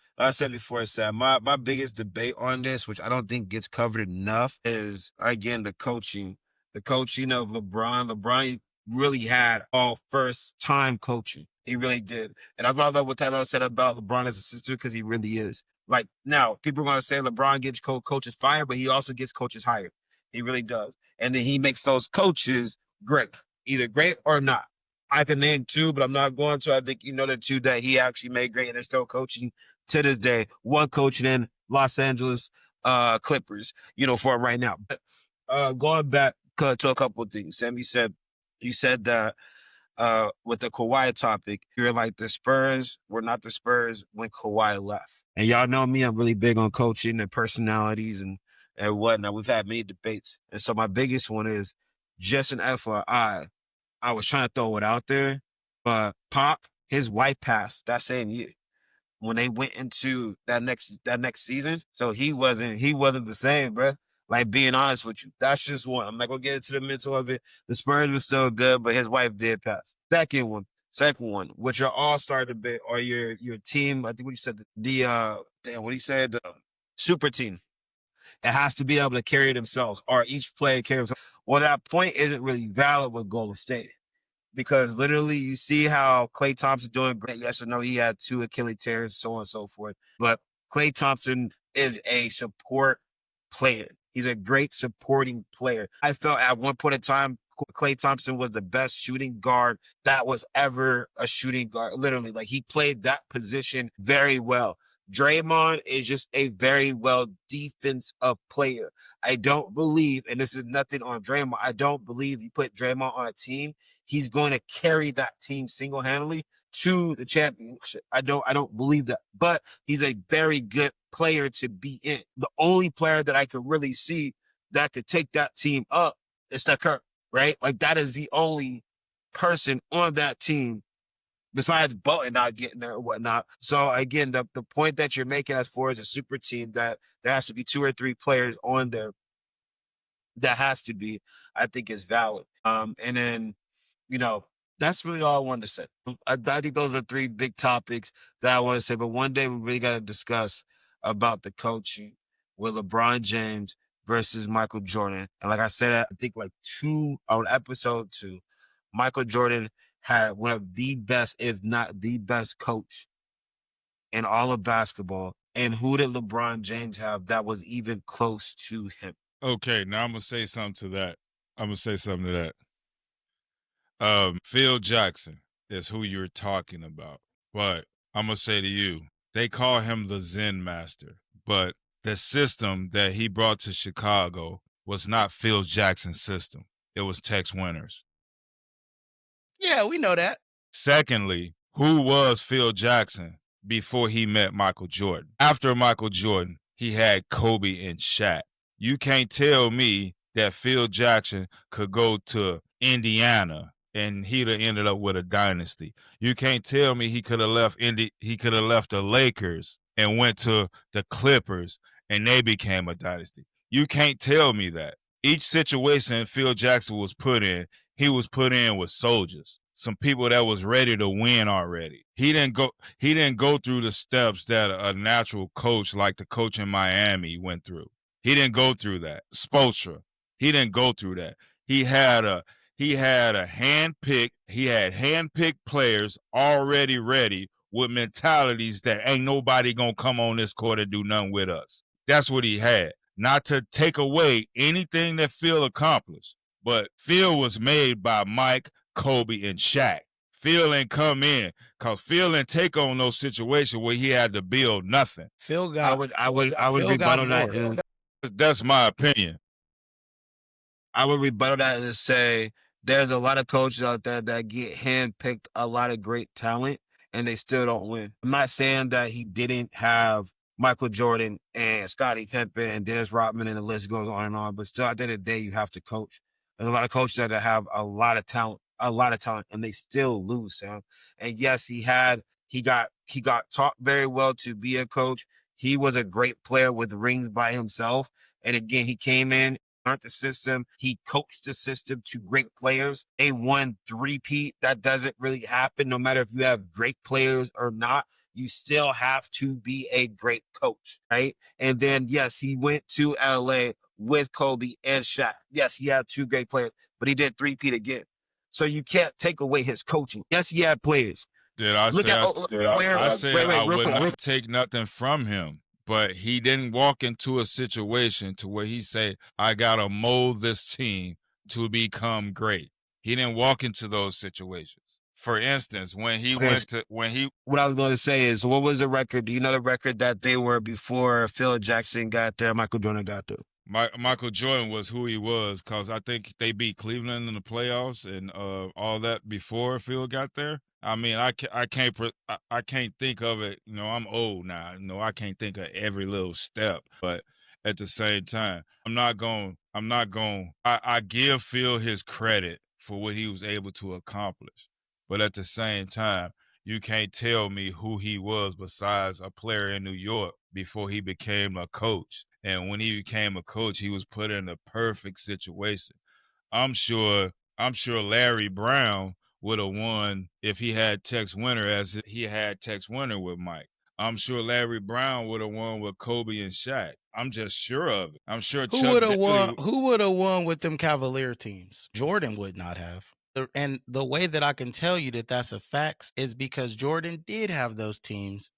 Sam, my biggest debate on this, which I don't think gets covered enough, is again the coaching. The coaching of LeBron. LeBron really had all first time coaching. He really did. And I love what Tyler said about LeBron as a sister, because he really is. Like, now, people are going to say LeBron gets coaches fired, but he also gets coaches hired. He really does. And then he makes those coaches great, either great or not. I can name two, but I'm not going to. I think you know the two that he actually made great, and they're still coaching to this day. One coaching in Los Angeles Clippers, for right now. But going back to a couple of things, Sam, you said that with the Kawhi topic, you're like the Spurs were not the Spurs when Kawhi left. And y'all know me, I'm really big on coaching and personalities and whatnot. We've had many debates. And so my biggest one is just an FYI. I was trying to throw it out there, but Pop, his wife passed that same year when they went into that next season. So he wasn't the same, bro. Like, being honest with you, that's just one. I'm not gonna get into the mental of it. The Spurs were still good, but his wife did pass. Second one, with your all-star debate or your team, I think what you said, the super team. It has to be able to carry themselves, or each player carry themselves. Well, that point isn't really valid with Golden State. Because literally you see how Klay Thompson doing great. Yes or no, he had 2 Achilles tears, so on and so forth. But Klay Thompson is a support player. He's a great supporting player. I felt at one point in time, Klay Thompson was the best shooting guard that was ever a shooting guard. Literally, like, he played that position very well. Draymond is just a very well defensive player. I don't believe, and this is nothing on Draymond, I don't believe you put Draymond on a team, he's going to carry that team single-handedly to the championship. I don't believe that. But he's a very good player to be in. The only player that I could really see that could take that team up is Steph Curry, right? Like, that is the only person on that team besides Bolton not getting there or whatnot. So again, the point that you're making as far as a super team, that there has to be 2 or 3 players on there, that has to be, I think, is valid. And then, that's really all I wanted to say. I think those are 3 big topics that I want to say. But one day we really got to discuss about the coaching with LeBron James versus Michael Jordan. And like I said, I think on episode 2, Michael Jordan had one of the best, if not the best, coach in all of basketball. And who did LeBron James have that was even close to him? Okay, now I'm going to say something to that. Phil Jackson is who you're talking about. But I'm going to say to you, they call him the Zen Master. But the system that he brought to Chicago was not Phil Jackson's system. It was Tex Winter's. Yeah, we know that. Secondly, who was Phil Jackson before he met Michael Jordan? After Michael Jordan, he had Kobe and Shaq. You can't tell me that Phil Jackson could go to Indiana and he'd have ended up with a dynasty. You can't tell me he could have left the Lakers and went to the Clippers and they became a dynasty. You can't tell me that. Each situation Phil Jackson was put in, he was put in with soldiers, some people that was ready to win already. He didn't go through the steps that a natural coach like the coach in Miami went through. He didn't go through that. Spoelstra, he didn't go through that. He had hand-picked players already ready with mentalities that ain't nobody gonna come on this court and do nothing with us. That's what he had. Not to take away anything that Phil accomplished, but Phil was made by Mike, Kobe, and Shaq. Phil ain't come in because Phil didn't take on no situation where he had to build nothing. Phil got. I would rebuttal that. That's my opinion. I would rebuttal that and say there's a lot of coaches out there that get handpicked a lot of great talent and they still don't win. I'm not saying that he didn't have Michael Jordan and Scottie Pippen and Dennis Rodman and the list goes on and on, but still at the end of the day, you have to coach. There's a lot of coaches that have a lot of talent, and they still lose, Sam. And yes, he got taught very well to be a coach. He was a great player with rings by himself. And again, he came in, learned the system. He coached the system to great players. They won 3-peat. That doesn't really happen. No matter if you have great players or not, you still have to be a great coach, right? And then, yes, he went to LA with Kobe and Shaq. Yes, he had 2 great players, but he did 3-peat again. So you can't take away his coaching. Yes, he had players. I said I wouldn't take nothing from him, but he didn't walk into a situation to where he said, I got to mold this team to become great. He didn't walk into those situations. For instance, when he Okay, went to what I was going to say is, what was the record? Do you know the record that they were before Phil Jackson got there, Michael Jordan got there? Michael Jordan was who he was, because I think they beat Cleveland in the playoffs and all that before Phil got there. I mean, I can't think of it. You know, I'm old now. You know, I can't think of every little step. But at the same time, I give Phil his credit for what he was able to accomplish. But at the same time, you can't tell me who he was besides a player in New York before he became a coach. And when he became a coach, he was put in a perfect situation. I'm sure Larry Brown would have won if he had Tex Winter as he had Tex Winter with Mike. I'm sure Larry Brown would have won with Kobe and Shaq. I'm just sure of it. I'm sure Who Chuck would have Daly. won? Who would have won with them Cavalier teams? Jordan would not have. And the way that I can tell you that that's a fact is because Jordan did have those teams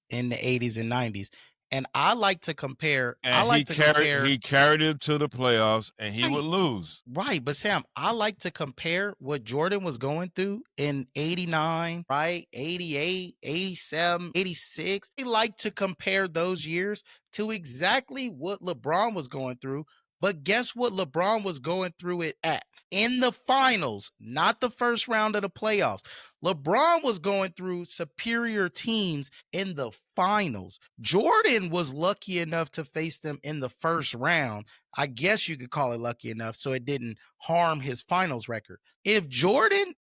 in the 80s and 90s. And I like to compare. And he carried it to the playoffs, and he would lose. Right, but Sam, I like to compare what Jordan was going through in 89, right? 88, 87, 86. I like to compare those years to exactly what LeBron was going through. But guess what LeBron was going through it at? In the finals, not the first round of the playoffs. LeBron was going through superior teams in the finals. Jordan was lucky enough to face them in the first round. I guess you could call it lucky enough so it didn't harm his finals record. If Jordan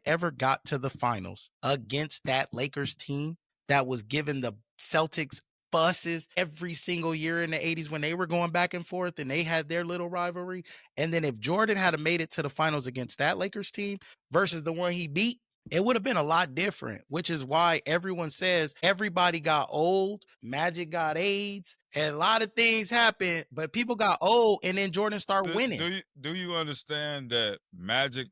ever got to the finals against that Lakers team that was giving the Celtics buses every single year in the 80s when they were going back and forth and they had their little rivalry, and then if Jordan had made it to the finals against that Lakers team versus the one he beat, it would have been a lot different, which is why everyone says everybody got old, Magic got AIDS, and a lot of things happened, but people got old and then Jordan started winning. Do you understand that Magic,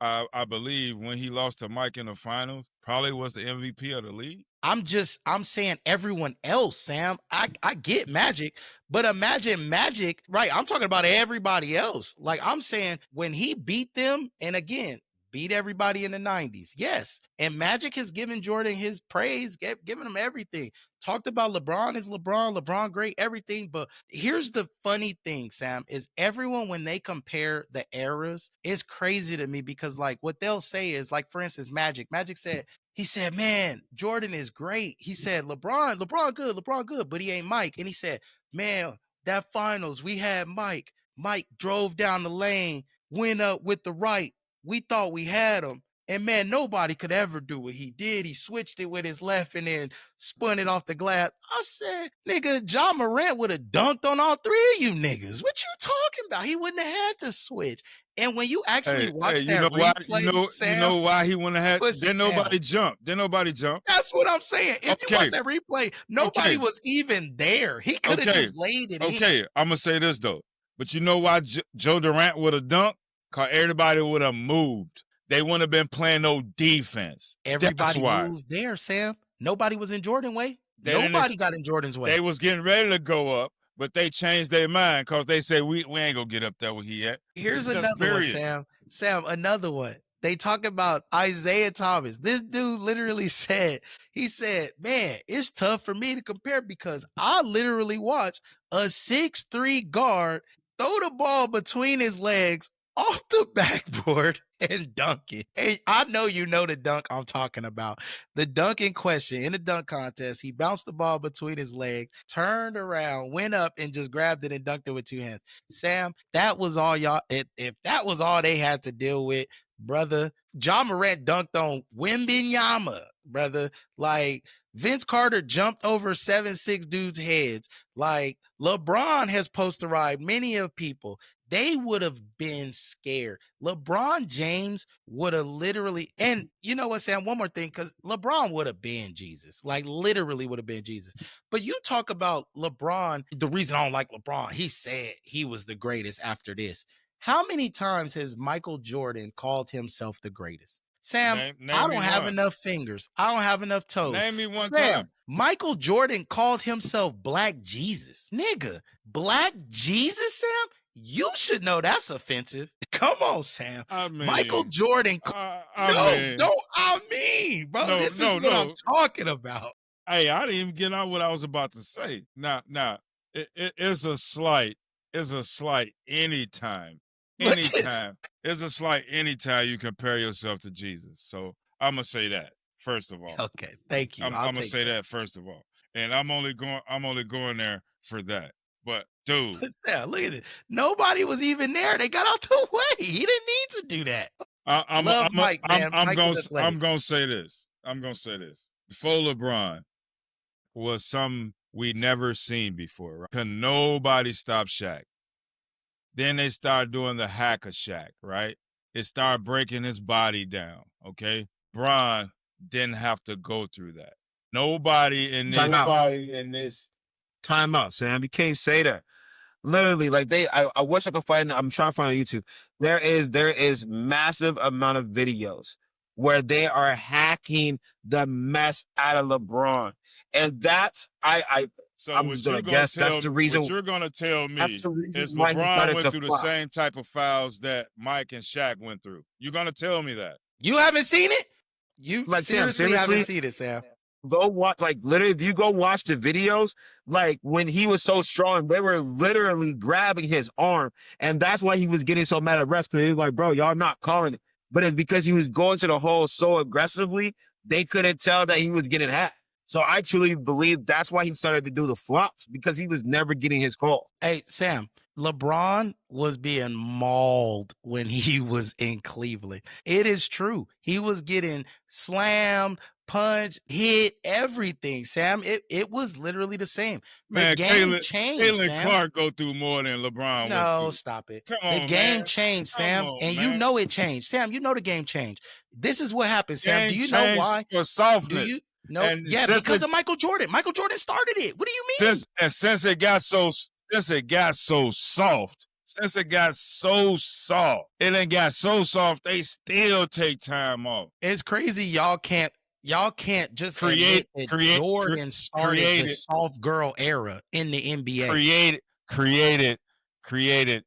I believe, when he lost to Mike in the finals, probably was the MVP of the league? I'm saying everyone else, Sam. I get Magic, but imagine Magic, right? I'm talking about everybody else. Like I'm saying when he beat them, and again, beat everybody in the 90s. Yes. And Magic has given Jordan his praise, given him everything. Talked about LeBron is LeBron great, everything. But here's the funny thing, Sam, is everyone, when they compare the eras, it's crazy to me because like what they'll say is like, for instance, Magic said, he said, man, Jordan is great. He said, LeBron good, but he ain't Mike. And he said, man, that finals, we had Mike. Mike drove down the lane, went up with the right. We thought we had him. And man, nobody could ever do what he did. He switched it with his left and then spun it off the glass. I said, nigga, Ja Morant would have dunked on all three of you niggas. What you talking about? He wouldn't have had to switch. And when you actually watch that replay, Sam, you know why he wouldn't have had? Then nobody jumped. That's what I'm saying. If you watch that replay, nobody was even there. He could have just laid it in. Okay, I'm going to say this, though. But you know why Joe Durant would have dunked? Because everybody would have moved. They wouldn't have been playing no defense. Everybody moved there, Sam. Nobody was in Jordan's way. Nobody got in Jordan's way. They was getting ready to go up, but they changed their mind because they said, we ain't going to get up there where he at. Here's another one, Sam. Sam, another one. They talk about Isaiah Thomas. This dude literally said, he said, man, it's tough for me to compare because I literally watched a 6'3" guard throw the ball between his legs off the backboard and dunk it. Hey, I know you know the dunk I'm talking about. The dunk in question in the dunk contest, he bounced the ball between his legs, turned around, went up, and just grabbed it and dunked it with two hands. Sam, that was all y'all. If that was all they had to deal with, brother, Ja Morant dunked on Wembanyama, brother. Like, Vince Carter jumped over 7'6" dudes' heads. Like, LeBron has posterized many of people. They would have been scared. LeBron James would have literally, and you know what, Sam, one more thing, because LeBron would have been Jesus. Like, literally would have been Jesus. But you talk about LeBron, the reason I don't like LeBron, he said he was the greatest after this. How many times has Michael Jordan called himself the greatest? Sam, I don't have enough fingers. I don't have enough toes. Name me one Sam, time. Michael Jordan called himself Black Jesus. Nigga, Black Jesus, Sam? You should know that's offensive. Come on, Sam. I mean, Michael Jordan. I mean, bro. No, This no, is what no. I'm talking about. Hey, I didn't even get out what I was about to say. Now, it's a slight anytime. Anytime. It's a slight anytime you compare yourself to Jesus. So I'm gonna say that first of all. Okay, thank you. I'm gonna say that first of all. And I'm only going there for that. But dude, Yeah, look at it. Nobody was even there. They got out the way. He didn't need to do that. I'm gonna say this. I'm gonna say this. Before LeBron was something we never seen before, right? Cause nobody stopped Shaq. Then they started doing the hack of Shaq, right? It started breaking his body down. Okay. Bron didn't have to go through that. Nobody in this Time out, Sam. You can't say that. Literally, like I wish I could find. I'm trying to find on YouTube. There is massive amount of videos where they are hacking the mess out of LeBron, and that's So I'm just gonna guess that's the reason. What you're gonna tell me That's the reason is why he LeBron started went to through the flop. same type of fouls that Mike and Shaq went through. You're gonna tell me that? You haven't seen it? You Like, Sam, seriously haven't seriously? seen it, Sam. Go watch, like, literally, if you go watch the videos, like, when he was so strong, they were literally grabbing his arm, and that's why he was getting so mad at refs, because he was like, bro, y'all not calling it. But it's because he was going to the hole so aggressively, they couldn't tell that he was getting hacked. So I truly believe that's why he started to do the flops, because he was never getting his call. Hey, Sam, LeBron was being mauled when he was in Cleveland. It is true. He was getting slammed, punched, hit, everything, Sam. It was literally the same. Man, the game changed, Caitlin Sam. Clark go through more than LeBron went No, through. stop it. Come The on, game man. changed, Come Sam, on, and man. you know it changed. Sam, you know the game changed. This is what happened, Sam. Do you know changed why? For softness. Do you? No, And yeah, since because of Michael Jordan. Michael Jordan started it. What do you mean? Since it got so soft, it done got so soft, they still take time off. It's crazy. Y'all can't just admit that Jordan started the soft girl era in the NBA. Created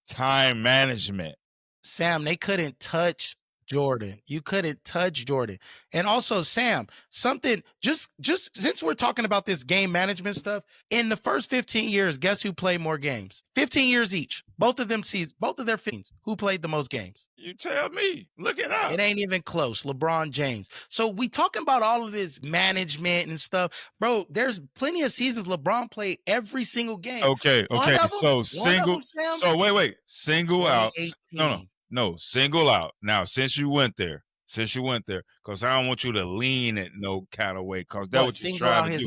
time management. Sam, they couldn't touch Jordan. You couldn't touch Jordan. And also, Sam, something just since we're talking about this game management stuff, in the first 15 years, guess who played more games? 15 years each. Both of their 15s. Who played the most games? You tell me. Look it up. It ain't even close. LeBron James. So we talking about all of this management and stuff. Bro, there's plenty of seasons LeBron played every single game. Okay. So single. So wait. Single out. No, single out. Now, since you went there, because I don't want you to lean it no kind of way, because that's what you're trying to do.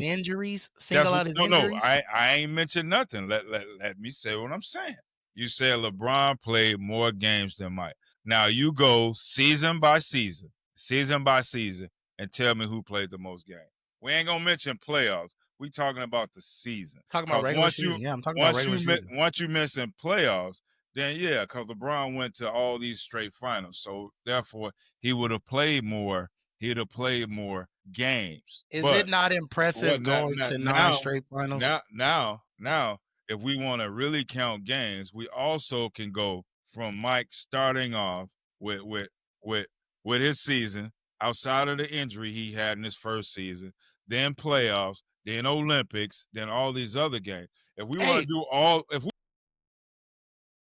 Single out his injuries? No, I ain't mentioned nothing. Let me say what I'm saying. You said LeBron played more games than Mike. Now, you go season by season, and tell me who played the most games. We ain't going to mention playoffs. We talking about the season. Talking about regular season. Yeah, I'm talking about regular season. Once you mention playoffs, then yeah, because LeBron went to all these straight finals. So therefore, he would have played more. He'd have played more games. Is it not impressive going to 9 straight finals? Now, if we want to really count games, we also can go from Mike starting off with his season outside of the injury he had in his first season, then playoffs, then Olympics, then all these other games. If we want to do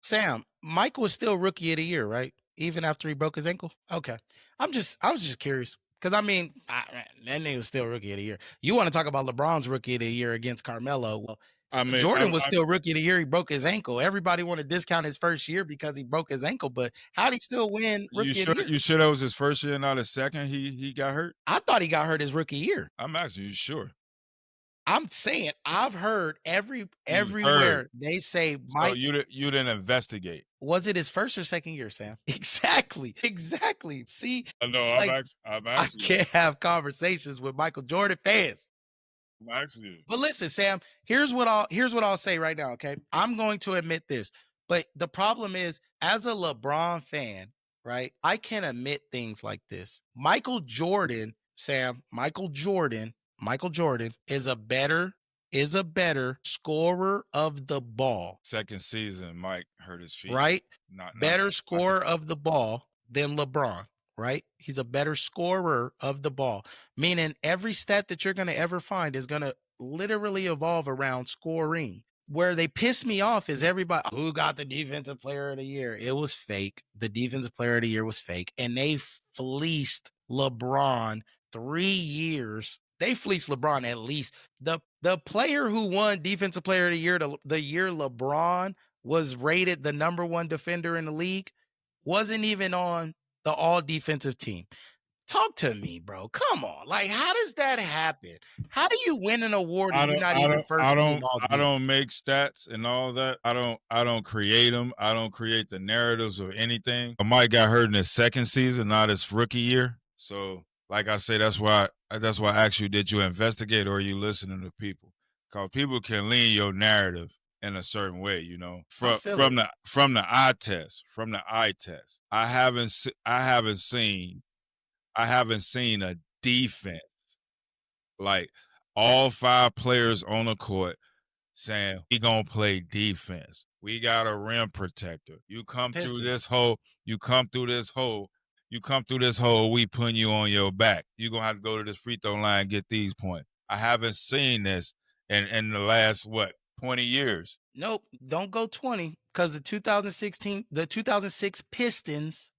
Sam, Mike was still rookie of the year, right? Even after he broke his ankle? Okay. I was just curious. Because, I mean, that nigga was still rookie of the year. You want to talk about LeBron's rookie of the year against Carmelo. Well, Jordan was still rookie of the year. He broke his ankle. Everybody want to discount his first year because he broke his ankle. But how'd he still win rookie of the year? You sure that was his first year, not his second? He got hurt? I thought he got hurt his rookie year. I'm asking you, sure? I'm saying I've heard everywhere they say Mike. So you didn't investigate. Was it his first or second year, Sam? Exactly. See, no, I'm asking. I can't have conversations with Michael Jordan fans. I'm asking you. But listen, Sam. Here's what I'll say right now. Okay, I'm going to admit this, but the problem is, as a LeBron fan, right? I can admit things like this. Michael Jordan is a better is a better scorer of the ball? Second season, Mike hurt his feet. Right? Not Better scorer of the ball than LeBron, right? He's a better scorer of the ball, meaning every stat that you're going to ever find is going to literally evolve around scoring. Where they piss me off is everybody who got the defensive player of the year. It was fake. The defensive player of the year was fake. And they fleeced LeBron 3 years. They fleeced LeBron at least. The player who won defensive player of the year, the year LeBron was rated the number 1 defender in the league, wasn't even on the all defensive team. Talk to me, bro. Come on. Like, how does that happen? How do you win an award and you're not even first team all I don't make stats and all that. I don't create them. I don't create the narratives or anything. Mike got hurt in his second season, not his rookie year. So, like I say, that's why I asked you, did you investigate or are you listening to people? Because people can lean your narrative in a certain way, you know. From the eye test. I haven't seen a defense like all 5 players on the court saying we gonna play defense. We got a rim protector. You come through this hole. We putting you on your back. You're gonna have to go to this free throw line and get these points. I haven't seen this in the last 20 years. Nope, don't go 20 because the 2006 Pistons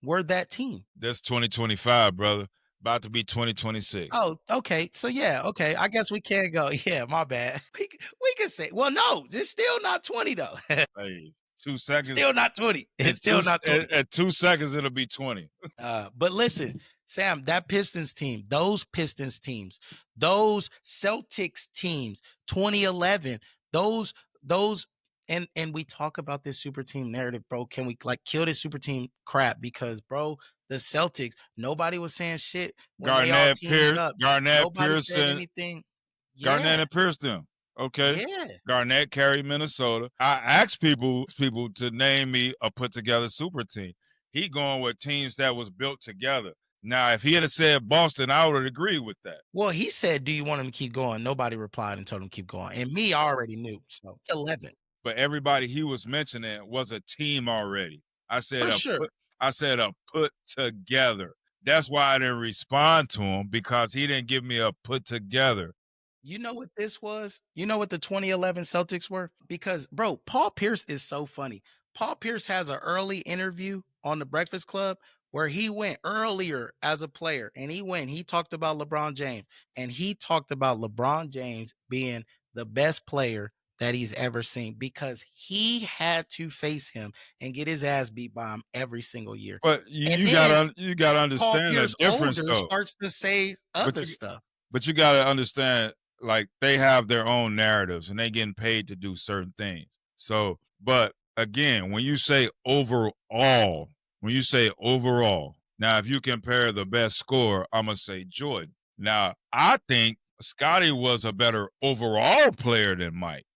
were that team. That's 2025, brother. About to be 2026. Oh, okay. So yeah, okay. I guess we can't go. Yeah, my bad. We can say, well, no, it's still not 20 though. Hey, 2 seconds. Still not 20. It's still not 20. At 2 seconds, it'll be 20. But listen, Sam, that Pistons team, those Pistons teams, those Celtics teams, 2011, those and we talk about this super team narrative, bro. Can we like kill this super team crap? Because, bro, the Celtics, nobody was saying shit when they all teamed up. Nobody said anything. Yeah. Garnett and Pierce them. Okay. Yeah. Garnett carried Minnesota. I asked people to name me a put together super team. He going with teams that was built together. Now, if he had said Boston, I would agree with that. Well, he said, do you want him to keep going? Nobody replied and told him to keep going. And me, I already knew. So 11. But everybody he was mentioning was a team already. I said a put together. That's why I didn't respond to him, because he didn't give me a put together. You know what this was? You know what the 2011 Celtics were? Because, bro, Paul Pierce is so funny. Paul Pierce has an early interview on the Breakfast Club where he went earlier as a player, and he talked about LeBron James, and he talked about LeBron James being the best player that he's ever seen, because he had to face him and get his ass beat by him every single year. But you gotta understand the difference, though. Starts to say other stuff. But you gotta understand, like, they have their own narratives and they getting paid to do certain things. So, but again, when you say overall, now if you compare the best scorer, I'm gonna say Jordan. Now, I think Scottie was a better overall player than Mike.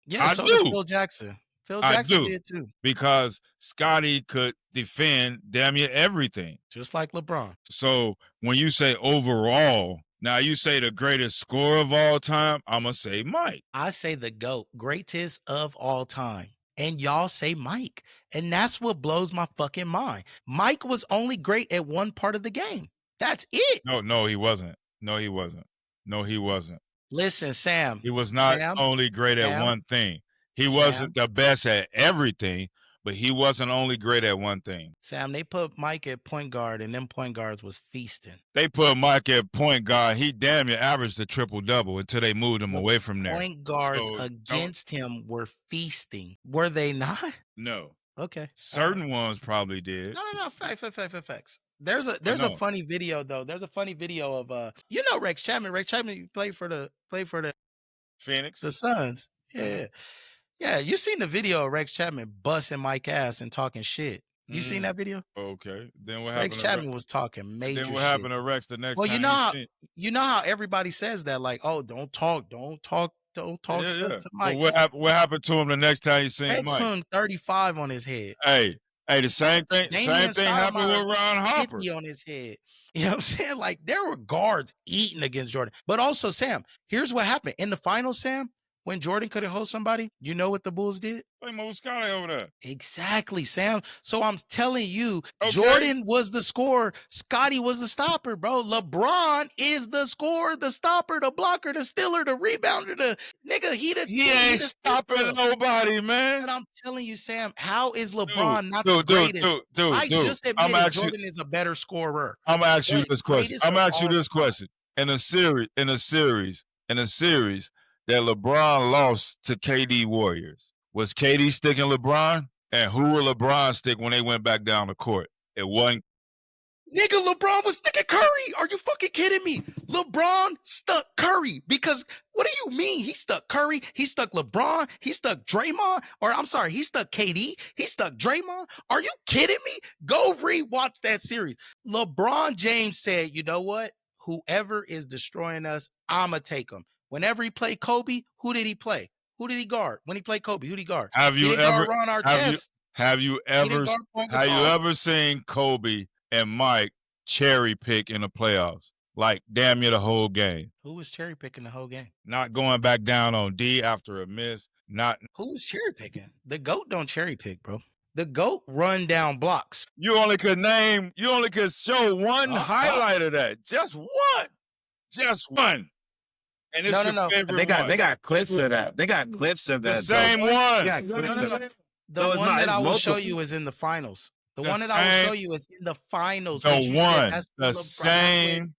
Yeah, so does Phil Jackson. Phil Jackson did too. Because Scottie could defend damn near everything. Just like LeBron. So when you say overall, now you say the greatest scorer of all time, I'm going to say Mike. I say the GOAT, greatest of all time. And y'all say Mike. And that's what blows my fucking mind. Mike was only great at one part of the game. That's it. No, he wasn't. No, he wasn't. Listen, Sam. He was not only great at one thing. He wasn't the best at everything, but he wasn't only great at one thing. Sam, they put Mike at point guard, and them point guards was feasting. They put Mike at point guard. He damn near averaged a triple-double until they moved him away from there. Point guards against him were feasting. Were they not? No. Okay. Certain ones probably did. No. Facts. There's a funny video though. There's a funny video of Rex Chapman. Rex Chapman played for the Phoenix, the Suns. Yeah. Yeah, you seen the video of Rex Chapman busting Mike ass and talking shit. You seen that video? Okay. Then what happened? Rex Chapman was talking major shit. Then what happened to Rex the next time? Well, you know how everybody says that, like, oh, don't talk shit to Mike. Well, what happened to him the next time you seen Rex Mike? hung 35 on his head. Hey, the same thing happened with Ron Harper. 50 on his head. You know what I'm saying? Like, there were guards eating against Jordan. But also, Sam, here's what happened. In the finals, Sam, when Jordan couldn't hold somebody, you know what the Bulls did? They moved Scotty over there. Exactly, Sam. So I'm telling you, Okay. Jordan was the scorer. Scotty was the stopper, bro. LeBron is the scorer, the stopper, the blocker, the stealer, the rebounder, the nigga. He ain't stopping nobody, man. But I'm telling you, Sam, how is LeBron not the greatest? I just I'm admitted actually, Jordan is a better scorer. I'm gonna ask you this question. Greatest I'm of gonna ask you all this time. question. In a series that LeBron lost to KD Warriors, was KD sticking LeBron? And who will LeBron stick when they went back down the court? It wasn't. Nigga, LeBron was sticking Curry. Are you fucking kidding me? LeBron stuck Curry because what do you mean? He stuck Curry. He stuck LeBron. He stuck Draymond. Or I'm sorry, he stuck KD. He stuck Draymond. Are you kidding me? Go rewatch that series. LeBron James said, you know what? Whoever is destroying us, I'ma take him. Whenever he played Kobe, who did he play? Who did he guard? When he played Kobe, who did he guard? Have you ever Ron Artest. have you ever seen Kobe and Mike cherry pick in the playoffs? Like damn near the whole game. Who was cherry picking the whole game? Not going back down on D after a miss. Who was cherry picking? The GOAT don't cherry pick, bro. The GOAT run down blocks. You only could show one highlight of that. Just one. And it's your favorite They got clips of that. They got clips of that. The same one. Yeah, clips of that. The one that I will show you is in the finals. The one that I will show you is in the finals. The same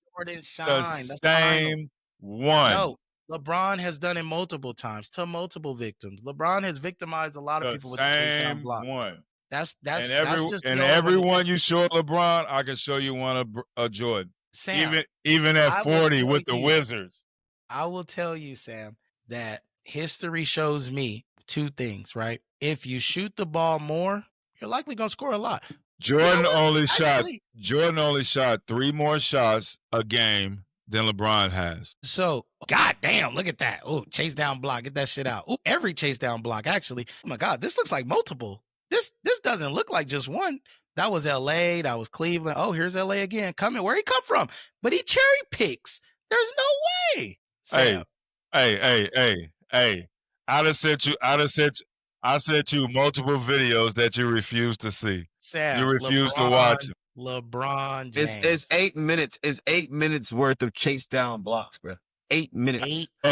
one. No, LeBron has done it multiple times to multiple victims. LeBron has victimized a lot of people with the chase down block. One. That's everyone you show LeBron, I can show you one of Jordan. Sam, even at 40 with the Wizards. I will tell you, Sam, that history shows me two things, right? If you shoot the ball more, you're likely gonna score a lot. Jordan only shot 3 more shots a game than LeBron has. So, goddamn, look at that. Oh, chase down block, get that shit out. Oh, every chase down block, actually. Oh my God, this looks like multiple. This doesn't look like just one. That was LA, that was Cleveland. Oh, here's LA again. Coming. Where he come from? But he cherry picks. There's no way. Sam. Hey. I sent you multiple videos that you refuse to see. Sam, you refuse to watch them. LeBron James. It's 8 minutes. It's 8 minutes worth of chase down blocks, bro. 8 minutes. Hey,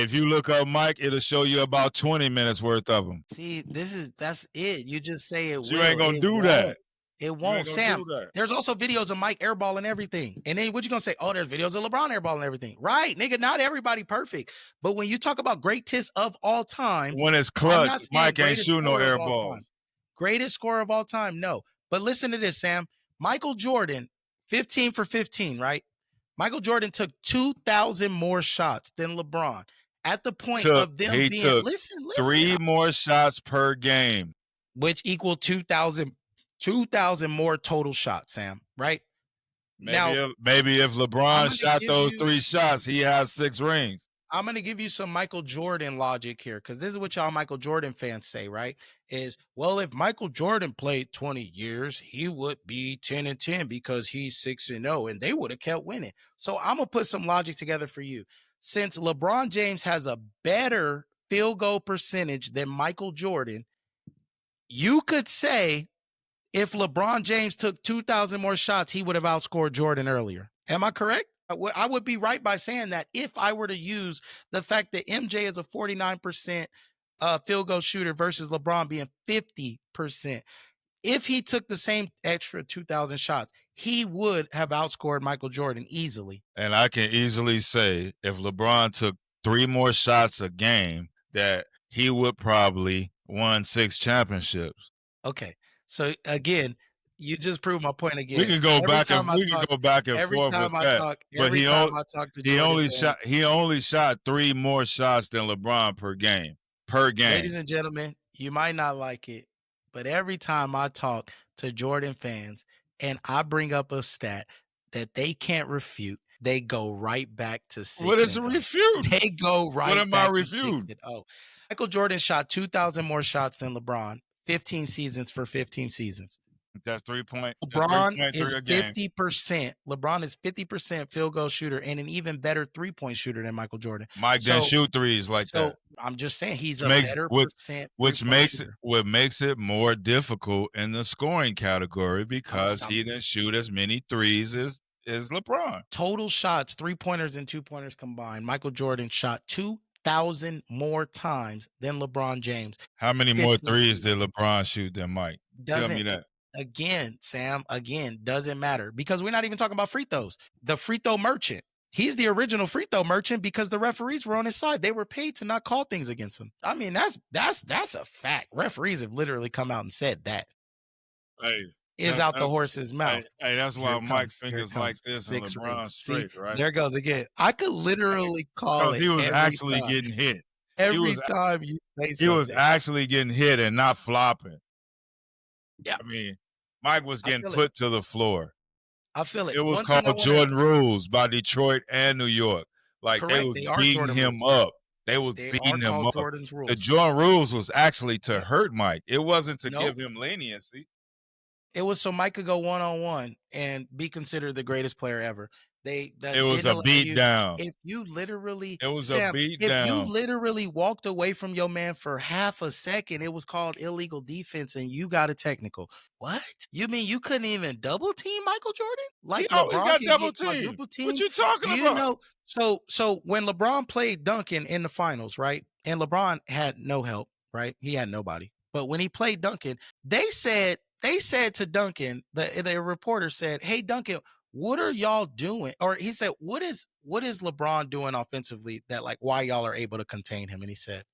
if you look up Mike, it'll show you about 20 minutes worth of them. See, that's it. You just say it. You ain't gonna do that. It won't, Sam. There's also videos of Mike airball and everything. And then what you gonna say? Oh, there's videos of LeBron airball and everything. Right, nigga, not everybody perfect. But when you talk about greatest of all time. When it's clutch, Mike ain't shooting no airball. Greatest scorer of all time, no. But listen to this, Sam. Michael Jordan, 15 for 15, right? Michael Jordan took 2,000 more shots than LeBron. At the point of them being, listen. 3 more shots per game. Which equal 2,000 more total shots, Sam, right? Maybe if LeBron shot those 3 shots, he has 6 rings. I'm going to give you some Michael Jordan logic here, because this is what y'all Michael Jordan fans say, right? Is, well, if Michael Jordan played 20 years, he would be 10-10 because he's 6-0, and they would have kept winning. So I'm going to put some logic together for you. Since LeBron James has a better field goal percentage than Michael Jordan, you could say if LeBron James took 2,000 more shots, he would have outscored Jordan earlier. Am I correct? I would be right by saying that if I were to use the fact that MJ is a 49% field goal shooter versus LeBron being 50%. If he took the same extra 2,000 shots, he would have outscored Michael Jordan easily. And I can easily say if LeBron took 3 more shots a game, that he would probably won 6 championships. Okay. So again, you just proved my point again. We can go back and forth with that. But he only shot 3 more shots than LeBron per game. Ladies and gentlemen, you might not like it, but every time I talk to Jordan fans and I bring up a stat that they can't refute, they go right back to 6. What is a refute? They go right back. What am I refuting? Oh, Michael Jordan shot 2,000 more shots than LeBron, 15 seasons for 15 seasons. That's 3-point. LeBron 3 is a game. 50%. LeBron is 50% field goal shooter and an even better 3-point shooter than Michael Jordan. Mike didn't shoot threes like that. I'm just saying he's a better percent. Which makes it more difficult in the scoring category because he didn't shoot as many threes as LeBron. Total shots, 3-pointers and 2-pointers combined. Michael Jordan shot 2,000 more times than LeBron James. How many more threes did LeBron shoot than Mike? Tell me that. Again, Sam, doesn't matter because we're not even talking about free throws. The free throw merchant. He's the original free throw merchant because the referees were on his side. They were paid to not call things against him. I mean, that's a fact. Referees have literally come out and said that. Is out the horse's mouth. Hey, that's why Mike's fingers like this and LeBron's straight, right? There goes again. I could literally call it. Because he was actually getting hit. Every time you say something. He was actually getting hit and not flopping. Yeah. I mean, Mike was getting put to the floor. I feel it. It was called Jordan Rules by Detroit and New York. Like, correct. they was beating him up. They was beating him up. Jordan's rules. The Jordan Rules was actually to hurt Mike. It wasn't to give him leniency. It was so Mike could go one-on-one and be considered the greatest player ever. It was a beat down. If you literally, it was a beat down. If you literally walked away from your man for half a second, it was called illegal defense, and you got a technical. What? You mean you couldn't even double team Michael Jordan? Like he always got double team. What you talking about? You know, so when LeBron played Duncan in the finals, right? And LeBron had no help, right? He had nobody. But when he played Duncan, they said to Duncan, the reporter said, "Hey Duncan, what are y'all doing?" Or he said, what is LeBron doing offensively that, like, why y'all are able to contain him? And he said,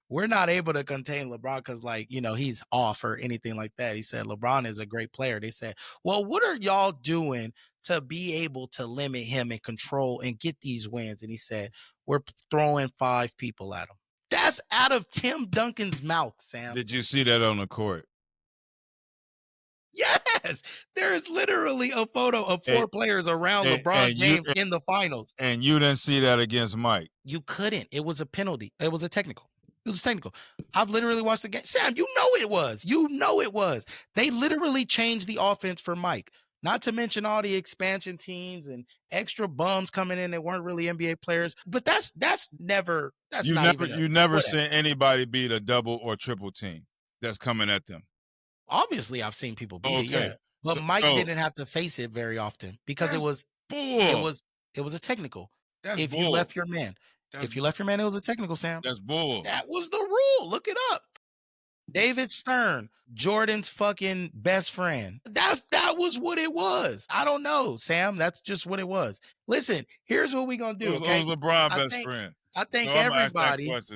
we're not able to contain LeBron because, like, you know, he's off or anything like that. He said, LeBron is a great player. They said, well, what are y'all doing to be able to limit him and control and get these wins? And he said, we're throwing 5 people at him. That's out of Tim Duncan's mouth, Sam. Did you see that on the court? Yes, there is literally a photo of 4 players around LeBron James in the finals. And you didn't see that against Mike. You couldn't. It was a penalty. It was a technical. It was technical. I've literally watched the game. Sam, you know it was. You know it was. They literally changed the offense for Mike. Not to mention all the expansion teams and extra bums coming in that weren't really NBA players. But that's never. You never seen anybody beat a double or triple team that's coming at them. Obviously, I've seen people beat it, yeah. But Mike didn't have to face it very often because it was a technical. If you left your man, it was a technical, Sam. That's bull. That was the rule. Look it up. David Stern, Jordan's fucking best friend. That was what it was. I don't know, Sam. That's just what it was. Listen, here's what we're gonna do. Who's LeBron's best friend? I think everybody. Who's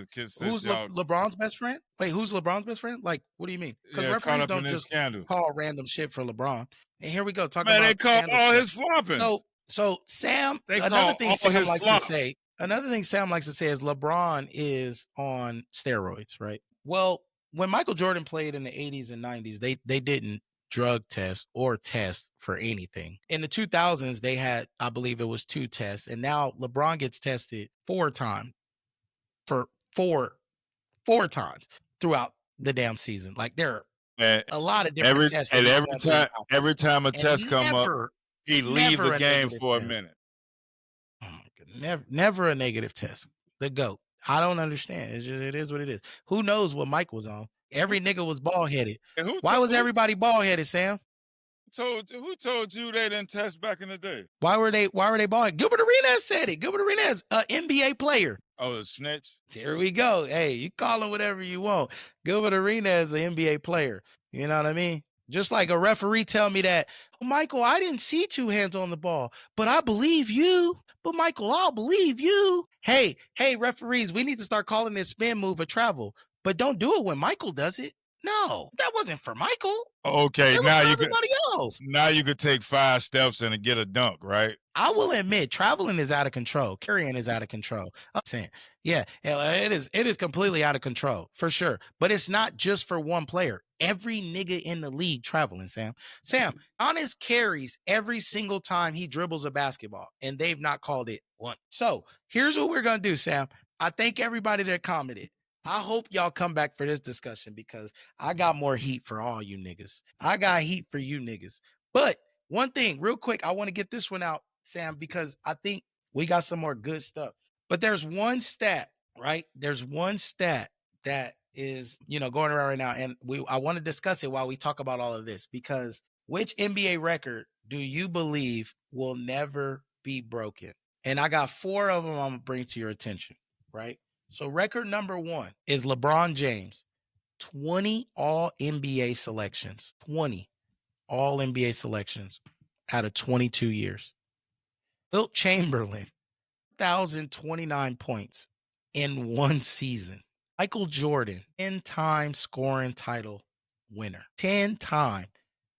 LeBron's best friend? Wait, who's LeBron's best friend? Like, what do you mean? Because referees don't just call random shit for LeBron. And here we go. They call all his flopping. So Sam, another thing Sam likes to say is LeBron is on steroids, right? Well, when Michael Jordan played in the 80s and 90s, they didn't drug test or test for anything. In the 2000s, they had, I believe it was 2 tests. And now LeBron gets tested 4 times for four times throughout the damn season. Like, there are a lot of different tests. And every time a test come up, he leave the game for a minute. Oh my God. Never a negative test. The GOAT. I don't understand. It is what it is. Who knows what Mike was on? Every nigga was bald-headed. Why was everybody bald-headed, Sam? Who told you they didn't test back in the day? Why were they bald-headed? Gilbert Arenas said it. Gilbert Arenas, an NBA player. Oh, a snitch? There we go. Hey, you call him whatever you want. Gilbert Arenas is an NBA player. You know what I mean? Just like a referee tell me that, oh, Michael, I didn't see 2 hands on the ball, but I believe you. But Michael, I'll believe you. Hey, referees, we need to start calling this spin move a travel. But don't do it when Michael does it. No, that wasn't for Michael. Okay, now everybody else. Now you could take 5 steps and get a dunk, right? I will admit, traveling is out of control. Carrying is out of control. I'm saying, yeah, it is completely out of control for sure. But it's not just for one player. Every nigga in the league traveling, Sam. Giannis carries every single time he dribbles a basketball, and they've not called it one. So here's what we're gonna do, Sam. I thank everybody that commented. I hope y'all come back for this discussion because I got more heat for all you niggas. I got heat for you niggas. But one thing, real quick, I want to get this one out, Sam, because I think we got some more good stuff. But there's one stat, right? There's one stat that is, going around right now. And I want to discuss it while we talk about all of this, because which NBA record do you believe will never be broken? And I got 4 of them I'm going to bring to your attention, right? So record number 1 is LeBron James, 20 all NBA selections, 20 all NBA selections out of 22 years. Wilt Chamberlain, 1,029 points in one season. Michael Jordan, 10-time scoring title winner. 10-time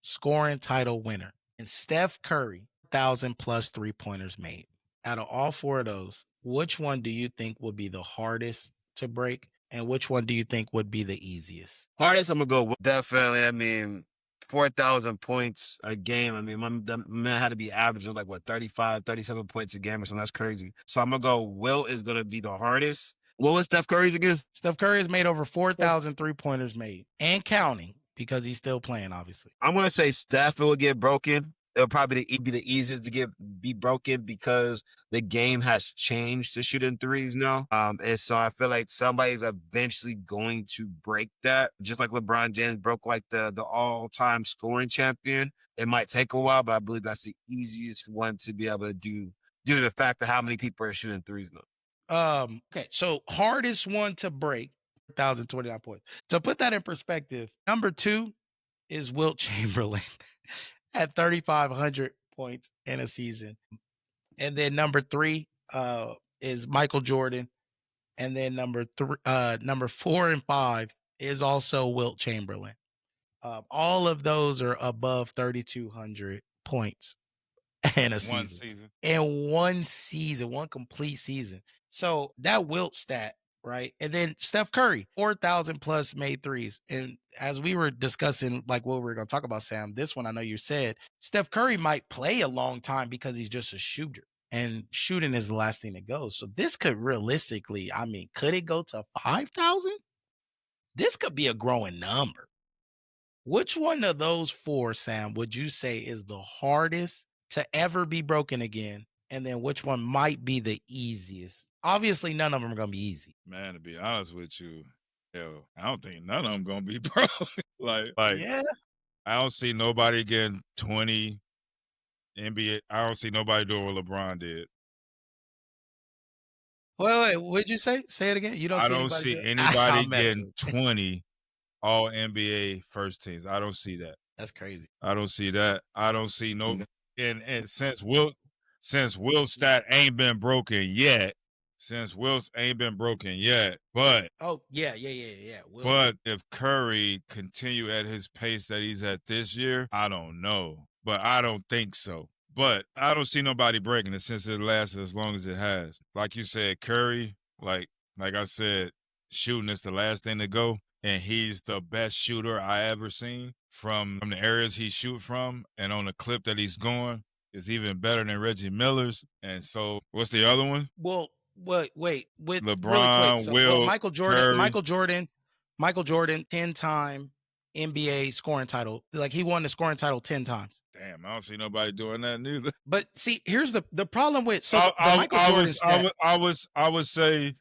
scoring title winner. And Steph Curry, 1,000 plus 3-pointers made. Out of all 4 of those, which one do you think would be the hardest to break? And which one do you think would be the easiest? Hardest, I'm going to go with definitely. I mean, 4,000 points a game. I mean, my man had to be averaging like, 35, 37 points a game or something. That's crazy. So I'm going to go Wilt is going to be the hardest. What was Steph Curry's again? Steph Curry has made over 4,000 3-pointers made and counting because he's still playing, obviously. I'm going to say Steph will get broken. It'll probably be the easiest to be broken because the game has changed to shooting threes now. And so I feel like somebody's eventually going to break that. Just like LeBron James broke like the all-time scoring champion. It might take a while, but I believe that's the easiest one to be able to do due to the fact of how many people are shooting threes now. Okay, so hardest one to break, 1,029 points. To put that in perspective, number 2 is Wilt Chamberlain at 3,500 points in a season. And then number 3 is Michael Jordan. And then number 4 and 5 is also Wilt Chamberlain. All of those are above 3,200 points in a season. In one season, one complete season. So that Wilt stat, right? And then Steph Curry, 4,000 plus made threes. And as we were discussing, like what we were going to talk about, Sam, this one, I know you said Steph Curry might play a long time because he's just a shooter. And shooting is the last thing that goes. So this could realistically, I mean, could it go to 5,000? This could be a growing number. Which one of those 4, Sam, would you say is the hardest to ever be broken again? And then which one might be the easiest? Obviously, none of them are going to be easy. Man, to be honest with you, I don't think none of them going to be broke. like, yeah. I don't see nobody getting 20 NBA. I don't see nobody doing what LeBron did. Wait, what'd you say? Say it again. You don't. I don't see anybody getting 20 all NBA first teams. I don't see that. That's crazy. I don't see that. I don't see no. And since Wilt stat ain't been broken yet. But yeah. But if Curry continue at his pace that he's at this year, I don't know. But I don't think so. But I don't see nobody breaking it since it lasted as long as it has. Like you said, Curry, like I said, shooting is the last thing to go. And he's the best shooter I ever seen from the areas he shoot from. And on the clip that he's going is even better than Reggie Miller's. And so what's the other one? Well, wait. With LeBron, really Michael Jordan, Michael Jordan, 10-time NBA scoring title. Like he won the scoring title 10 times. Damn, I don't see nobody doing that neither. But see, here's the problem with I would say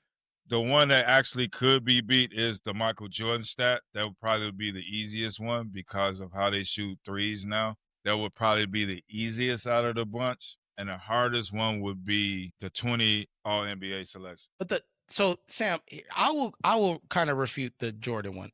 the one that actually could be beat is the Michael Jordan stat. That would probably be the easiest one because of how they shoot threes now. That would probably be the easiest out of the bunch. And the hardest one would be the 20 all NBA selection. So Sam, I will kind of refute the Jordan one,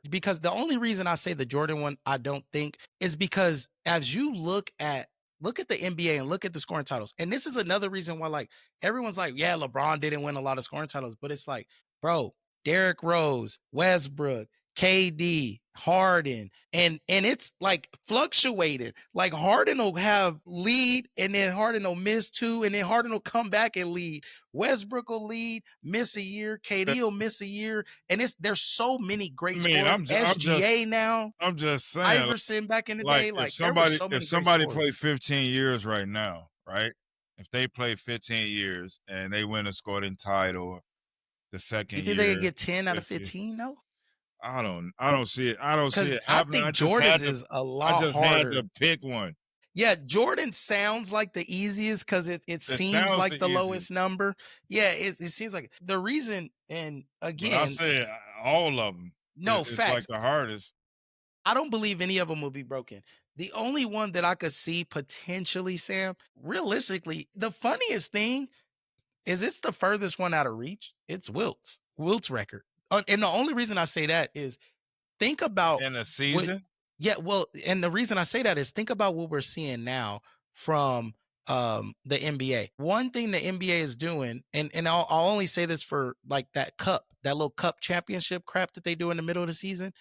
because the only reason I say the Jordan one I don't think is because as you look at the NBA and look at the scoring titles, and this is another reason why like everyone's like, yeah, LeBron didn't win a lot of scoring titles, but it's like, bro, Derrick Rose, Westbrook, KD, Harden, and it's like fluctuated. Like Harden will have lead, and then Harden will miss 2, and then Harden will come back and lead. Westbrook will lead, miss a year. KD will miss a year, and there's so many great scorers. SGA now. I'm just saying. Iverson back in the day. Like if somebody played 15 years right now, right? If they play 15 years and they win a scoring title, the second You year. think they could get 10 out of fifth year. 15 though? I don't see it. I don't see Because it I happening. think Jordan's is a I lot just harder. had to pick one. Yeah, Jordan sounds like the easiest because it seems like the lowest number. Yeah, it seems like the reason. And again, but I said all of them. No, it's facts. like the hardest. I don't believe any of them will be broken. The only one that I could see potentially, Sam, realistically, the funniest thing is it's the furthest one out of reach. It's Wilt's record. And the only reason I say that is think about in a season. And the reason I say that is think about what we're seeing now from the NBA. One thing the NBA is doing, and I'll only say this for like that little cup championship crap that they do in the middle of the season.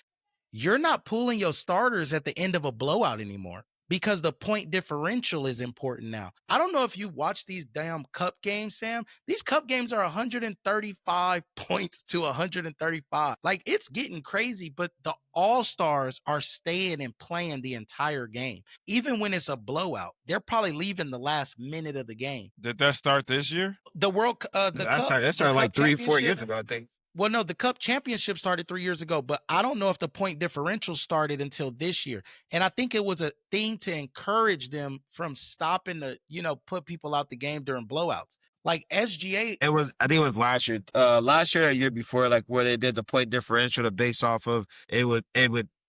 You're not pulling your starters at the end of a blowout anymore because the point differential is important now. I don't know if you watch these damn cup games, Sam. These cup games are 135 points to 135. Like, it's getting crazy, but the all-stars are staying and playing the entire game. Even when it's a blowout, they're probably leaving the last minute of the game. Did that start this year? That started like 3-4 years ago, I think. Well, no, the Cup championship started 3 years ago, but I don't know if the point differential started until this year. And I think it was a thing to encourage them from stopping to, put people out the game during blowouts. Like SGA. I think it was last year. Last year or year before, like where they did the point differential to base off of it would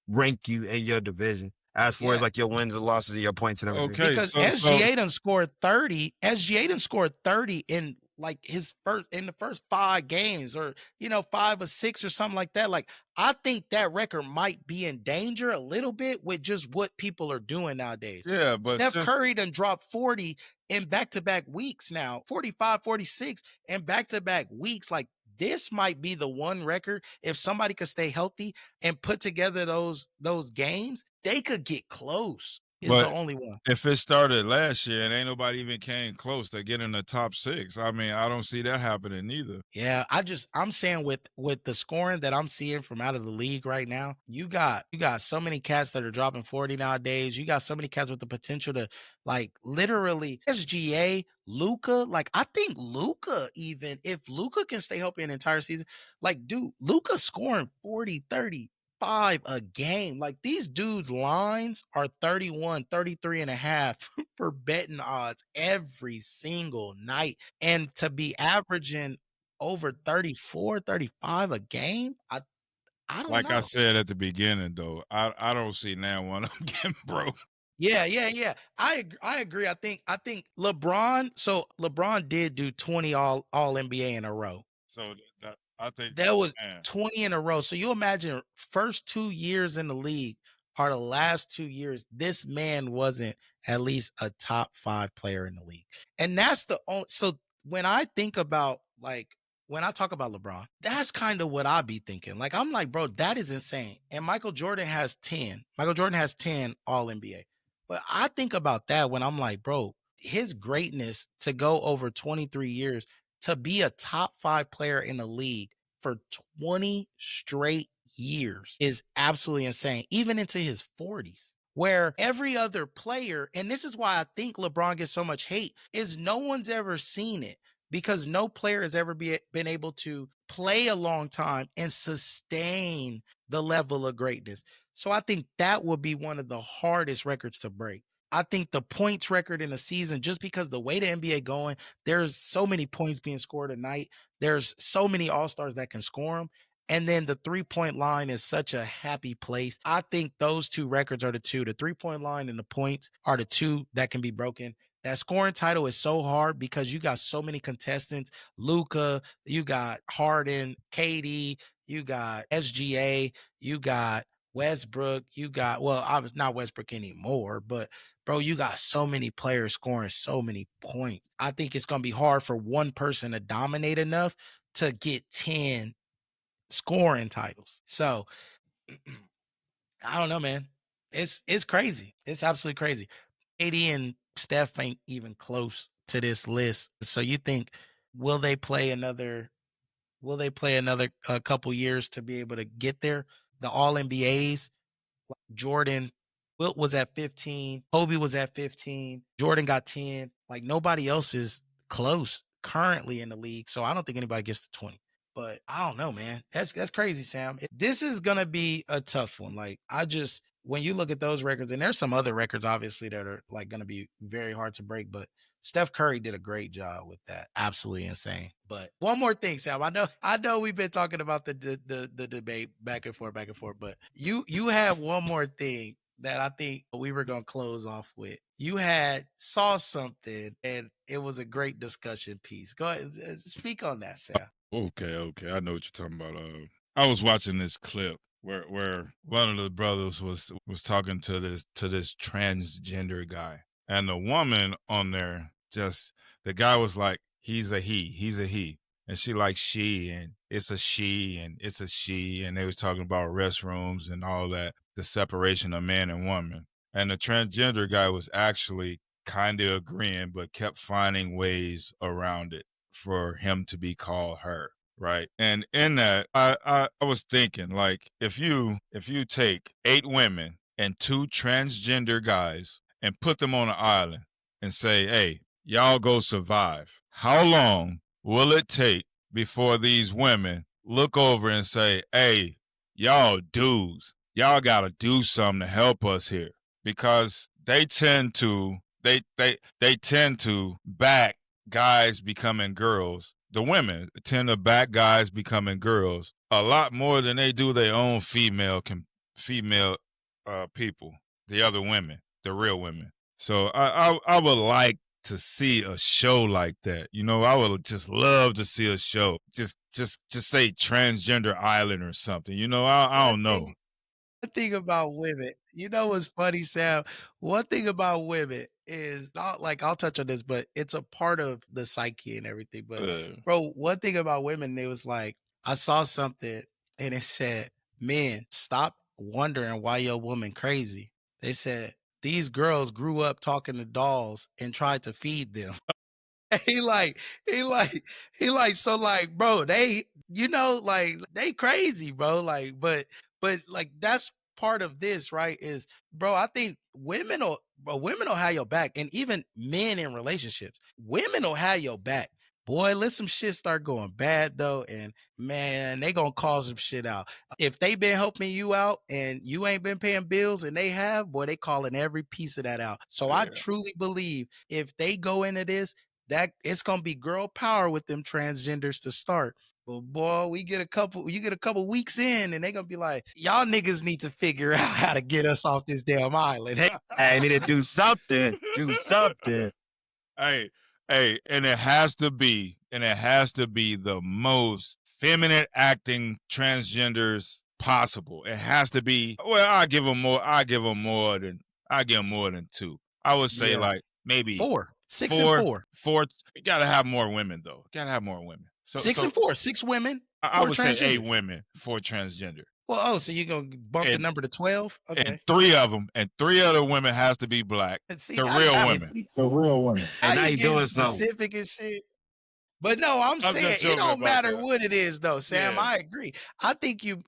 rank you in your division as far as like your wins and losses and your points and everything. Okay, because SGA done scored 30. SGA done scored 30 in like the first 5 games, or 5 or 6 or something like that. Like, I think that record might be in danger a little bit with just what people are doing nowadays. Yeah, but Steph Curry done dropped 40 in back-to-back weeks now, 45, 46 in back-to-back weeks. Like, this might be the one record. If somebody could stay healthy and put together those games, they could get close. Is the only one. If it started last year and ain't nobody even came close to getting the top 6, I mean, I don't see that happening either. Yeah, I'm saying with the scoring that I'm seeing from out of the league right now, you got so many cats that are dropping 40 nowadays. You got so many cats with the potential to, like, literally SGA, Luka. Like, I think Luka, even if Luka can stay healthy an entire season, like, dude, Luka scoring 40, 30. 5 a game. Like, these dudes' lines are 31, 33 and a half for betting odds every single night. And to be averaging over 34, 35 a game, I don't know. Like I said at the beginning, though, I don't see now one of them getting broke. Yeah. I agree. I think LeBron. So LeBron did do 20 all NBA in a row. So I think that was 20 in a row. So you imagine first 2 years in the league are the last 2 years. This man wasn't at least a top 5 player in the league. And that's the only, so when I think about, like, when I talk about LeBron, that's kind of what I be thinking. Like, I'm like, bro, that is insane. And Michael Jordan has 10. Michael Jordan has 10 all NBA. But I think about that when I'm like, bro, his greatness to go over 23 years, to be a top 5 player in the league for 20 straight years is absolutely insane, even into his 40s, where every other player, and this is why I think LeBron gets so much hate, is no one's ever seen it, because no player has ever been able to play a long time and sustain the level of greatness. So I think that would be one of the hardest records to break. I think the points record in a season, just because the way the NBA going, there's so many points being scored a night. There's so many all-stars that can score them. And then the 3-point line is such a happy place. I think those 2 records are the 2. The 3-point line and the points are the 2 that can be broken. That scoring title is so hard because you got so many contestants. Luka, you got Harden, KD, you got SGA, you got Westbrook, you got, well, I was not Westbrook anymore, but bro, you got so many players scoring so many points. I think it's going to be hard for one person to dominate enough to get 10 scoring titles. So I don't know, man. It's crazy. It's absolutely crazy. AD and Steph ain't even close to this list. So you think, will they play another couple years to be able to get there? The all NBAs, Jordan, Wilt was at 15, Kobe was at 15, Jordan got 10. Like, nobody else is close currently in the league. So I don't think anybody gets to 20. But I don't know, man. That's crazy, Sam. This is gonna be a tough one. Like when you look at those records, and there's some other records obviously that are like gonna be very hard to break, but Steph Curry did a great job with that. Absolutely insane. But one more thing, Sam. I know we've been talking about the debate back and forth, but you have one more thing that I think we were gonna close off with. You saw something, and it was a great discussion piece. Go ahead, speak on that, Sam. Okay. I know what you're talking about. I was watching this clip where one of the brothers was talking to this transgender guy, and the woman on there, just the guy was like, he's a he, and she like she, and it's a she, and it's a she, and they was talking about restrooms and all that, the separation of man and woman, and the transgender guy was actually kind of agreeing, but kept finding ways around it for him to be called her. Right. And in that, I was thinking, like, if you take 8 women and 2 transgender guys and put them on an island and say, hey, y'all go survive, how long will it take before these women look over and say, hey, y'all dudes, y'all got to do something to help us here? Because they tend to back guys becoming girls. The women tend to back guys becoming girls a lot more than they do their own female people, the other women, the real women. So I would like to see a show like that. You know, I would just love to see a show. Just say Transgender Island or something. You know, I don't know. One thing about women, you know what's funny, Sam? One thing about women is not like, I'll touch on this, but it's a part of the psyche and everything. But bro, one thing about women, they was like, I saw something and it said, men, stop wondering why your woman crazy. They said, these girls grew up talking to dolls and tried to feed them. he like, so like, bro, they, you know, like they crazy, bro. Like, but like that's part of this, right? Is, bro, I think women will have your back, and even men in relationships, women will have your back. Boy, let some shit start going bad though, and man, they gonna call some shit out. If they been helping you out and you ain't been paying bills and they have, boy, they calling every piece of that out. So I truly believe if they go into this, that it's gonna be girl power with them transgenders to start. But boy, you get a couple weeks in and they gonna be like, y'all niggas need to figure out how to get us off this damn island. Hey, I need to do something. Hey, and it has to be the most feminine acting transgenders possible. It has to be. Well, I give them more than 2. I would say like maybe 4, 6 and 4. 4. You gotta have more women though. Gotta have more women. So 6 and 4, 6 women. I would say 8 women, 4 transgender. Well, so you're gonna bump the number to 12? Okay. And 3 of them, and 3 other women has to be black. See, the real women. And now you you doing specific and shit. But no, I'm saying it don't matter what it is though, Sam. Yeah. I agree. I think you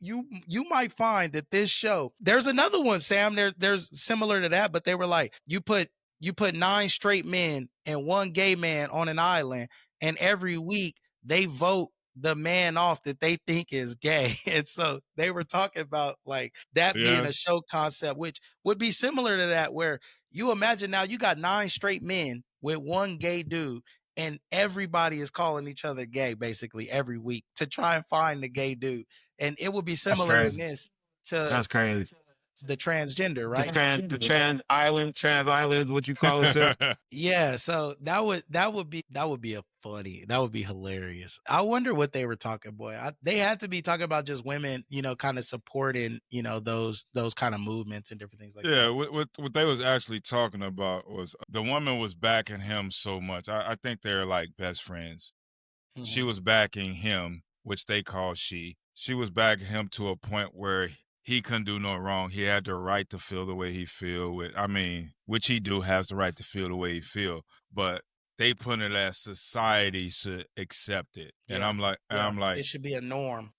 might find that this show, there's another one, Sam. There's similar to that, but they were like, you put 9 straight men and 1 gay man on an island, and every week they vote the man off that they think is gay. And so they were talking about like that being a show concept, which would be similar to that, where you imagine now you got 9 straight men with 1 gay dude, and everybody is calling each other gay basically every week to try and find the gay dude. And it would be similar in this to that's crazy. The transgender, right? The trans island, what you call it, sir? Yeah, so that would be hilarious. I wonder what they were talking, boy. They had to be talking about just women, you know, kind of supporting, you know, those kind of movements and different things like that. Yeah, what they was actually talking about was the woman was backing him so much. I think they're like best friends. Mm-hmm. She was backing him, which they call she. She was backing him to a point where he couldn't do no wrong. He had the right to feel the way he feel. Which he do has the right to feel the way he feel. But they put it as society should accept it, and I'm like, it should be a norm.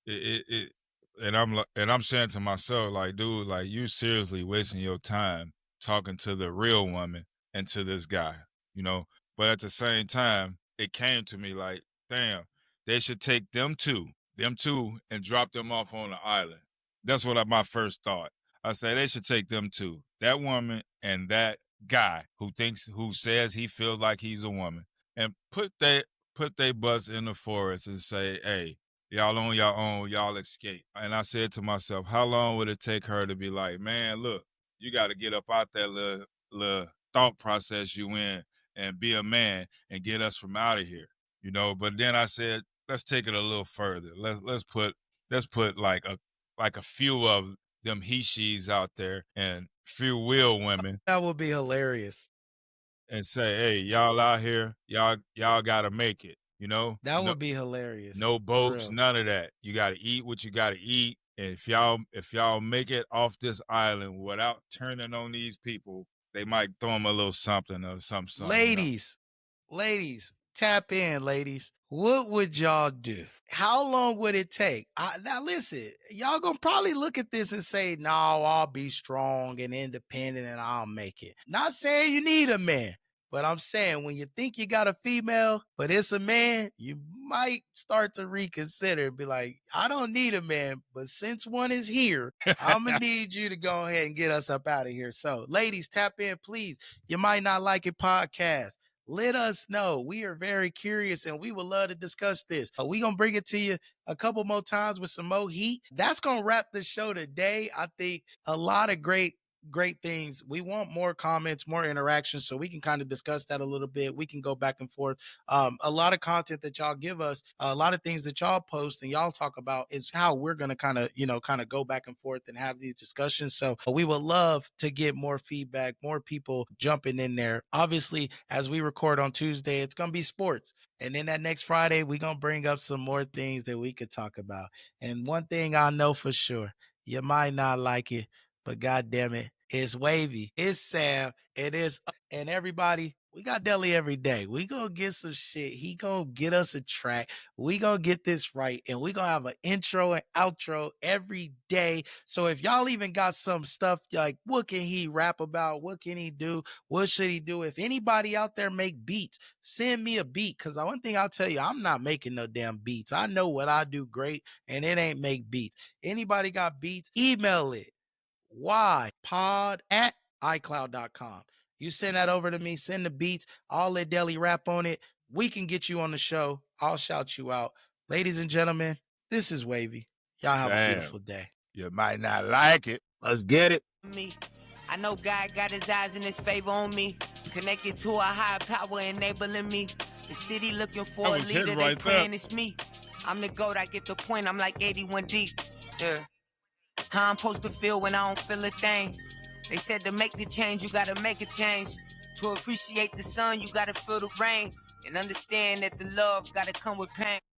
And I'm saying to myself, like, dude, like you seriously wasting your time talking to the real woman and to this guy, you know. But at the same time, it came to me like, damn, they should take them two, and drop them off on the island. That's what my first thought. I say they should take them two, that woman and that guy who says he feels like he's a woman, and put they butts in the forest and say, hey, y'all on your own, y'all escape. And I said to myself, how long would it take her to be like, man, look, you got to get up out that little thought process you in and be a man and get us from out of here, you know? But then I said, let's take it a little further. Let's put like a few of them he-she's out there and few real women. That would be hilarious. And say, hey, y'all out here, y'all gotta make it, you know? That would be hilarious. No boats, none of that. You gotta eat what you gotta eat. And if y'all make it off this island without turning on these people, they might throw them a little something or something. Ladies, tap in, ladies. What would y'all do? How long would it take? Now listen, y'all gonna probably look at this and say, no, I'll be strong and independent and I'll make it. Not saying you need a man, but I'm saying when you think you got a female, but it's a man, you might start to reconsider and be like, I don't need a man, but since one is here, I'm gonna need you to go ahead and get us up out of here. So ladies, tap in, please. You Might Not Like It podcast. Let us know. We are very curious and we would love to discuss this. We're going to bring it to you a couple more times with some more heat. That's going to wrap the show today. I think a lot of great things. We want more comments, more interactions, so we can kind of discuss that a little bit. We can go back and forth. A lot of content that y'all give us, a lot of things that y'all post and y'all talk about is how we're going to kind of go back and forth and have these discussions. So we would love to get more feedback, more people jumping in there. Obviously, as we record on Tuesday, it's going to be sports. And then that next Friday, we're going to bring up some more things that we could talk about. And one thing I know for sure, you might not like it, but God damn it, it's Wavy, it's Sam, and everybody, we got Deli every day. We gonna get some shit. He gonna get us a track. We gonna get this right, and we gonna have an intro and outro every day. So if y'all even got some stuff like, what can he rap about? What can he do? What should he do? If anybody out there make beats, send me a beat. Because one thing I'll tell you, I'm not making no damn beats. I know what I do great, and it ain't make beats. Anybody got beats? Email it. pod@icloud.com. You send that over to me, send the beats, I'll let Deli rap on it. We can get you on the show. I'll shout you out. Ladies and gentlemen, this is Wavy. Y'all have a beautiful day. You might not like it. Let's get it. Me. I know God got his eyes and his favor on me. Connected to a higher power enabling me. The city looking for a leader, they praying it's me. I'm the GOAT, I get the point, I'm like 81 deep. Yeah. How I'm supposed to feel when I don't feel a thing. They said to make the change, you gotta make a change. To appreciate the sun, you gotta feel the rain. And understand that the love gotta come with pain.